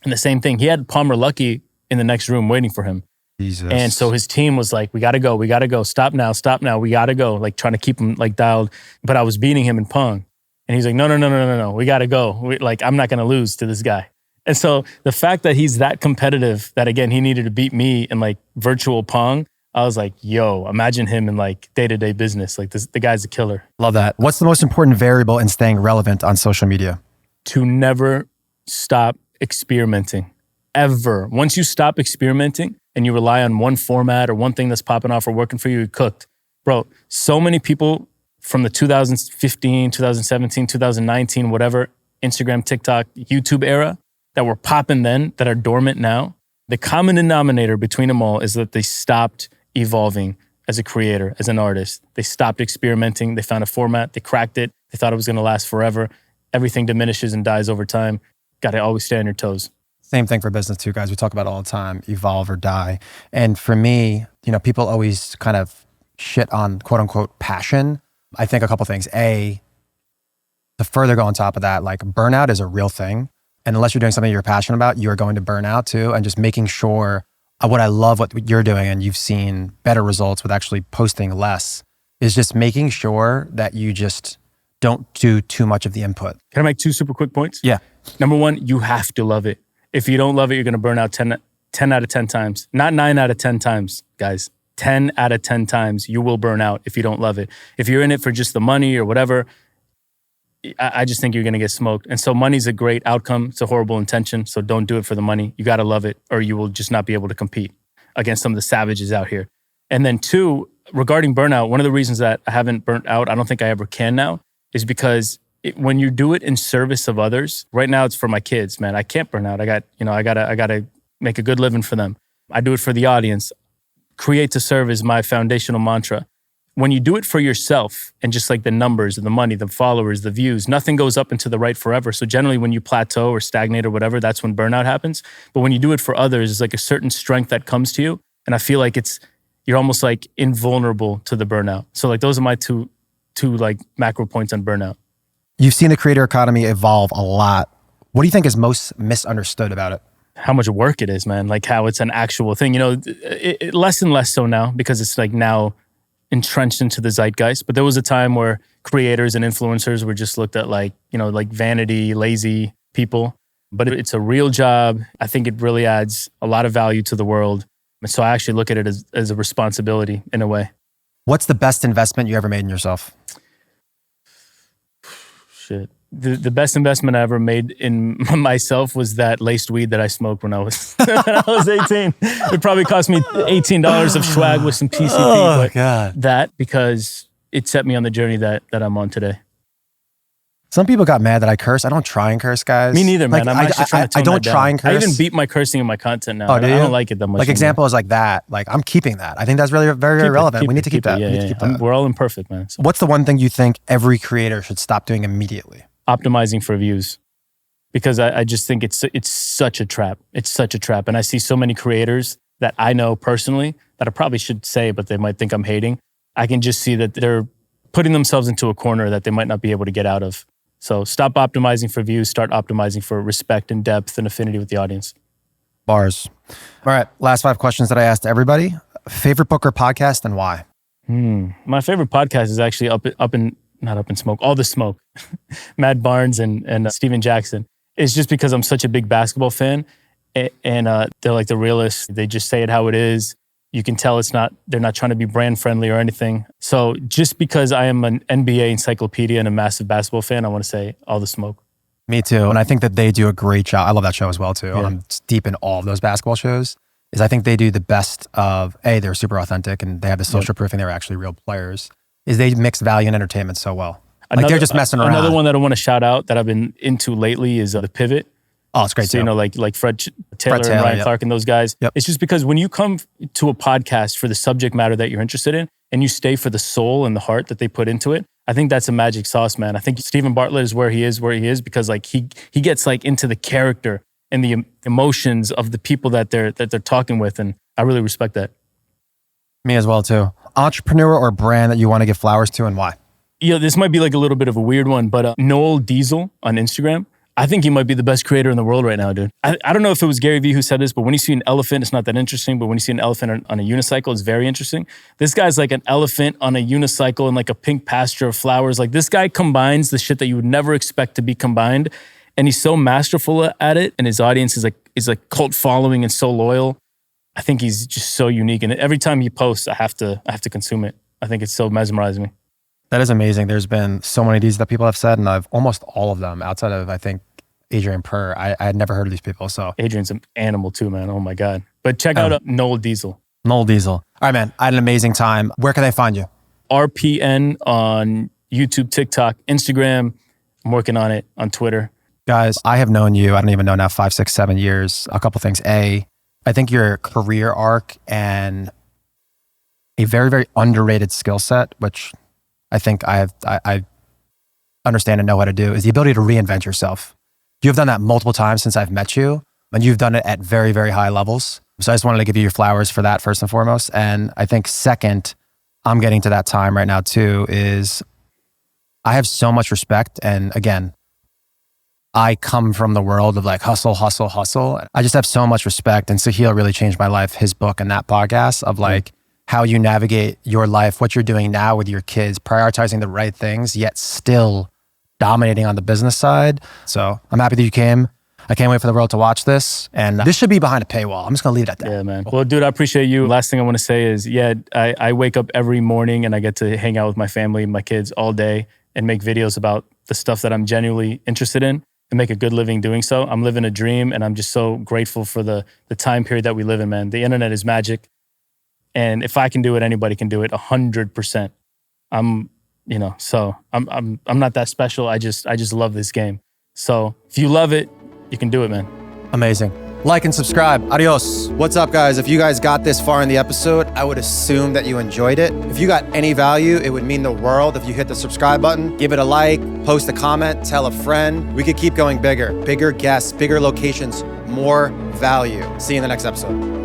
and the same thing. He had Palmer Luckey in the next room waiting for him. Jesus. And so his team was like, we got to go. Stop now. We got to go. Like trying to keep him like dialed. But I was beating him in pong. And he's like, no. We got to go. I'm not going to lose to this guy. And so the fact that he's that competitive that again, he needed to beat me in like virtual pong. I was like, yo, imagine him in like day-to-day business. Like the guy's a killer. Love that. What's the most important variable in staying relevant on social media? To never stop experimenting. Ever. Once you stop experimenting and you rely on one format or one thing that's popping off or working for you, you're cooked. Bro, so many people from the 2015, 2017, 2019, whatever, Instagram, TikTok, YouTube era that were popping then that are dormant now. The common denominator between them all is that they stopped evolving as a creator, as an artist. They stopped experimenting. They found a format. They cracked it. They thought it was going to last forever. Everything diminishes and dies over time. Got to always stay on your toes. Same thing for business too, guys. We talk about it all the time, evolve or die. And for me, people always kind of shit on quote unquote passion. I think a couple things. A, to further go on top of that, like burnout is a real thing. And unless you're doing something you're passionate about, you are going to burn out too. And just making sure, what I love what you're doing and you've seen better results with actually posting less, is just making sure that you just don't do too much of the input. Can I make 2 super quick points? Yeah. Number 1, you have to love it. If you don't love it, you're going to burn out 10 out of 10 times. Not 9 out of 10 times, guys. 10 out of 10 times you will burn out if you don't love it. If you're in it for just the money or whatever, I just think you're going to get smoked. And so money's a great outcome. It's a horrible intention. So don't do it for the money. You got to love it or you will just not be able to compete against some of the savages out here. And then 2, regarding burnout, one of the reasons that I haven't burnt out, I don't think I ever can now, is because when you do it in service of others, right now it's for my kids, man. I can't burn out. I got to make a good living for them. I do it for the audience. Create to serve is my foundational mantra. When you do it for yourself and just like the numbers, the money, the followers, the views, nothing goes up and to the right forever. So generally when you plateau or stagnate or whatever, that's when burnout happens. But when you do it for others, it's like a certain strength that comes to you. And I feel like you're almost like invulnerable to the burnout. So like those are my two like macro points on burnout. You've seen the creator economy evolve a lot. What do you think is most misunderstood about it? How much work it is, man. Like how it's an actual thing. Less and less so now because it's like now entrenched into the zeitgeist. But there was a time where creators and influencers were just looked at like vanity, lazy people. But it's a real job. I think it really adds a lot of value to the world. And so I actually look at it as a responsibility in a way. What's the best investment you ever made in yourself? Shit. The best investment I ever made in myself was that laced weed that I smoked when I was 18. It probably cost me $18 of swag with some PCP. Oh, God. That because it set me on the journey that I'm on today. Some people got mad that I curse. I don't try and curse, guys. Me neither, man. Like, I'm actually trying to tone I don't that try down. and curse. I even beat my cursing in my content now. Oh, do you? I don't like it that much. Like examples like that. Like I'm keeping that. I think that's really very, very relevant. We need to keep that. Yeah. We're all imperfect, man. So. What's the one thing you think every creator should stop doing immediately? Optimizing for views. Because I just think it's such a trap. It's such a trap. And I see so many creators that I know personally that I probably should say, but they might think I'm hating. I can just see that they're putting themselves into a corner that they might not be able to get out of. So stop optimizing for views, start optimizing for respect and depth and affinity with the audience. Bars. All right, last 5 questions that I asked everybody. Favorite book or podcast and why? My favorite podcast is actually not Up in Smoke, All the Smoke. Matt Barnes and Steven Jackson. It's just because I'm such a big basketball fan and they're like the realists. They just say it how it is. You can tell they're not trying to be brand friendly or anything. So just because I am an NBA encyclopedia and a massive basketball fan, I want to say All the Smoke. Me too. And I think that they do a great job. I love that show as well too. Yeah. I'm deep in all of those basketball shows. I think they do the best of, they're super authentic and they have the social proof and they're actually real players. They mix value and entertainment so well. They're just messing around. Another one that I want to shout out that I've been into lately is The Pivot Oh, it's great so, too. like Taylor and Ryan Clark and those guys. Yep. It's just because when you come to a podcast for the subject matter that you're interested in and you stay for the soul and the heart that they put into it, I think that's a magic sauce, man. I think Stephen Bartlett is where he is because like he gets like into the character and the emotions of the people that they're talking with, and I really respect that. Me as well too. Entrepreneur or brand that you want to give flowers to, and why? Yeah, this might be like a little bit of a weird one, but Noel Diesel on Instagram, I think he might be the best creator in the world right now, dude. I don't know if it was Gary Vee who said this, but when you see an elephant, it's not that interesting. But when you see an elephant on a unicycle, it's very interesting. This guy's like an elephant on a unicycle in like a pink pasture of flowers. Like this guy combines the shit that you would never expect to be combined. And he's so masterful at it. And his audience is like cult following and so loyal. I think he's just so unique. And every time he posts, I have to consume it. I think it's so mesmerizing me. That is amazing. There's been so many of these that people have said, and I've almost all of them outside of, I think, Adrian Purr. I had never heard of these people. So Adrian's an animal too, man. Oh my God. But check out Noel Diesel. Noel Diesel. All right, man. I had an amazing time. Where can they find you? RPN on YouTube, TikTok, Instagram. I'm working on it on Twitter. Guys, I have known you, I don't even know now, 5, 6, 7 years. A couple things. I think your career arc and a very, very underrated skill set, which I think I understand and know how to do, is the ability to reinvent yourself. You've done that multiple times since I've met you, and you've done it at very, very high levels. So I just wanted to give you your flowers for that first and foremost. And I think second, I'm getting to that time right now too, is I have so much respect. And again, I come from the world of like hustle, hustle, hustle. I just have so much respect. And Sahil really changed my life, his book and that podcast of like how you navigate your life, what you're doing now with your kids, prioritizing the right things, yet still dominating on the business side. So I'm happy that you came. I can't wait for the world to watch this. And this should be behind a paywall. I'm just going to leave it at that. Yeah, man. Well, dude, I appreciate you. Last thing I want to say is, I wake up every morning and I get to hang out with my family and my kids all day and make videos about the stuff that I'm genuinely interested in and make a good living doing so. I'm living a dream, and I'm just so grateful for the time period that we live in, man. The internet is magic. And if I can do it, anybody can do it 100%. I'm not that special. I just love this game. So if you love it, you can do it, man. Amazing. Like and subscribe. Adios. What's up, guys? If you guys got this far in the episode, I would assume that you enjoyed it. If you got any value, it would mean the world if you hit the subscribe button, give it a like, post a comment, tell a friend. We could keep going bigger. Bigger guests, bigger locations, more value. See you in the next episode.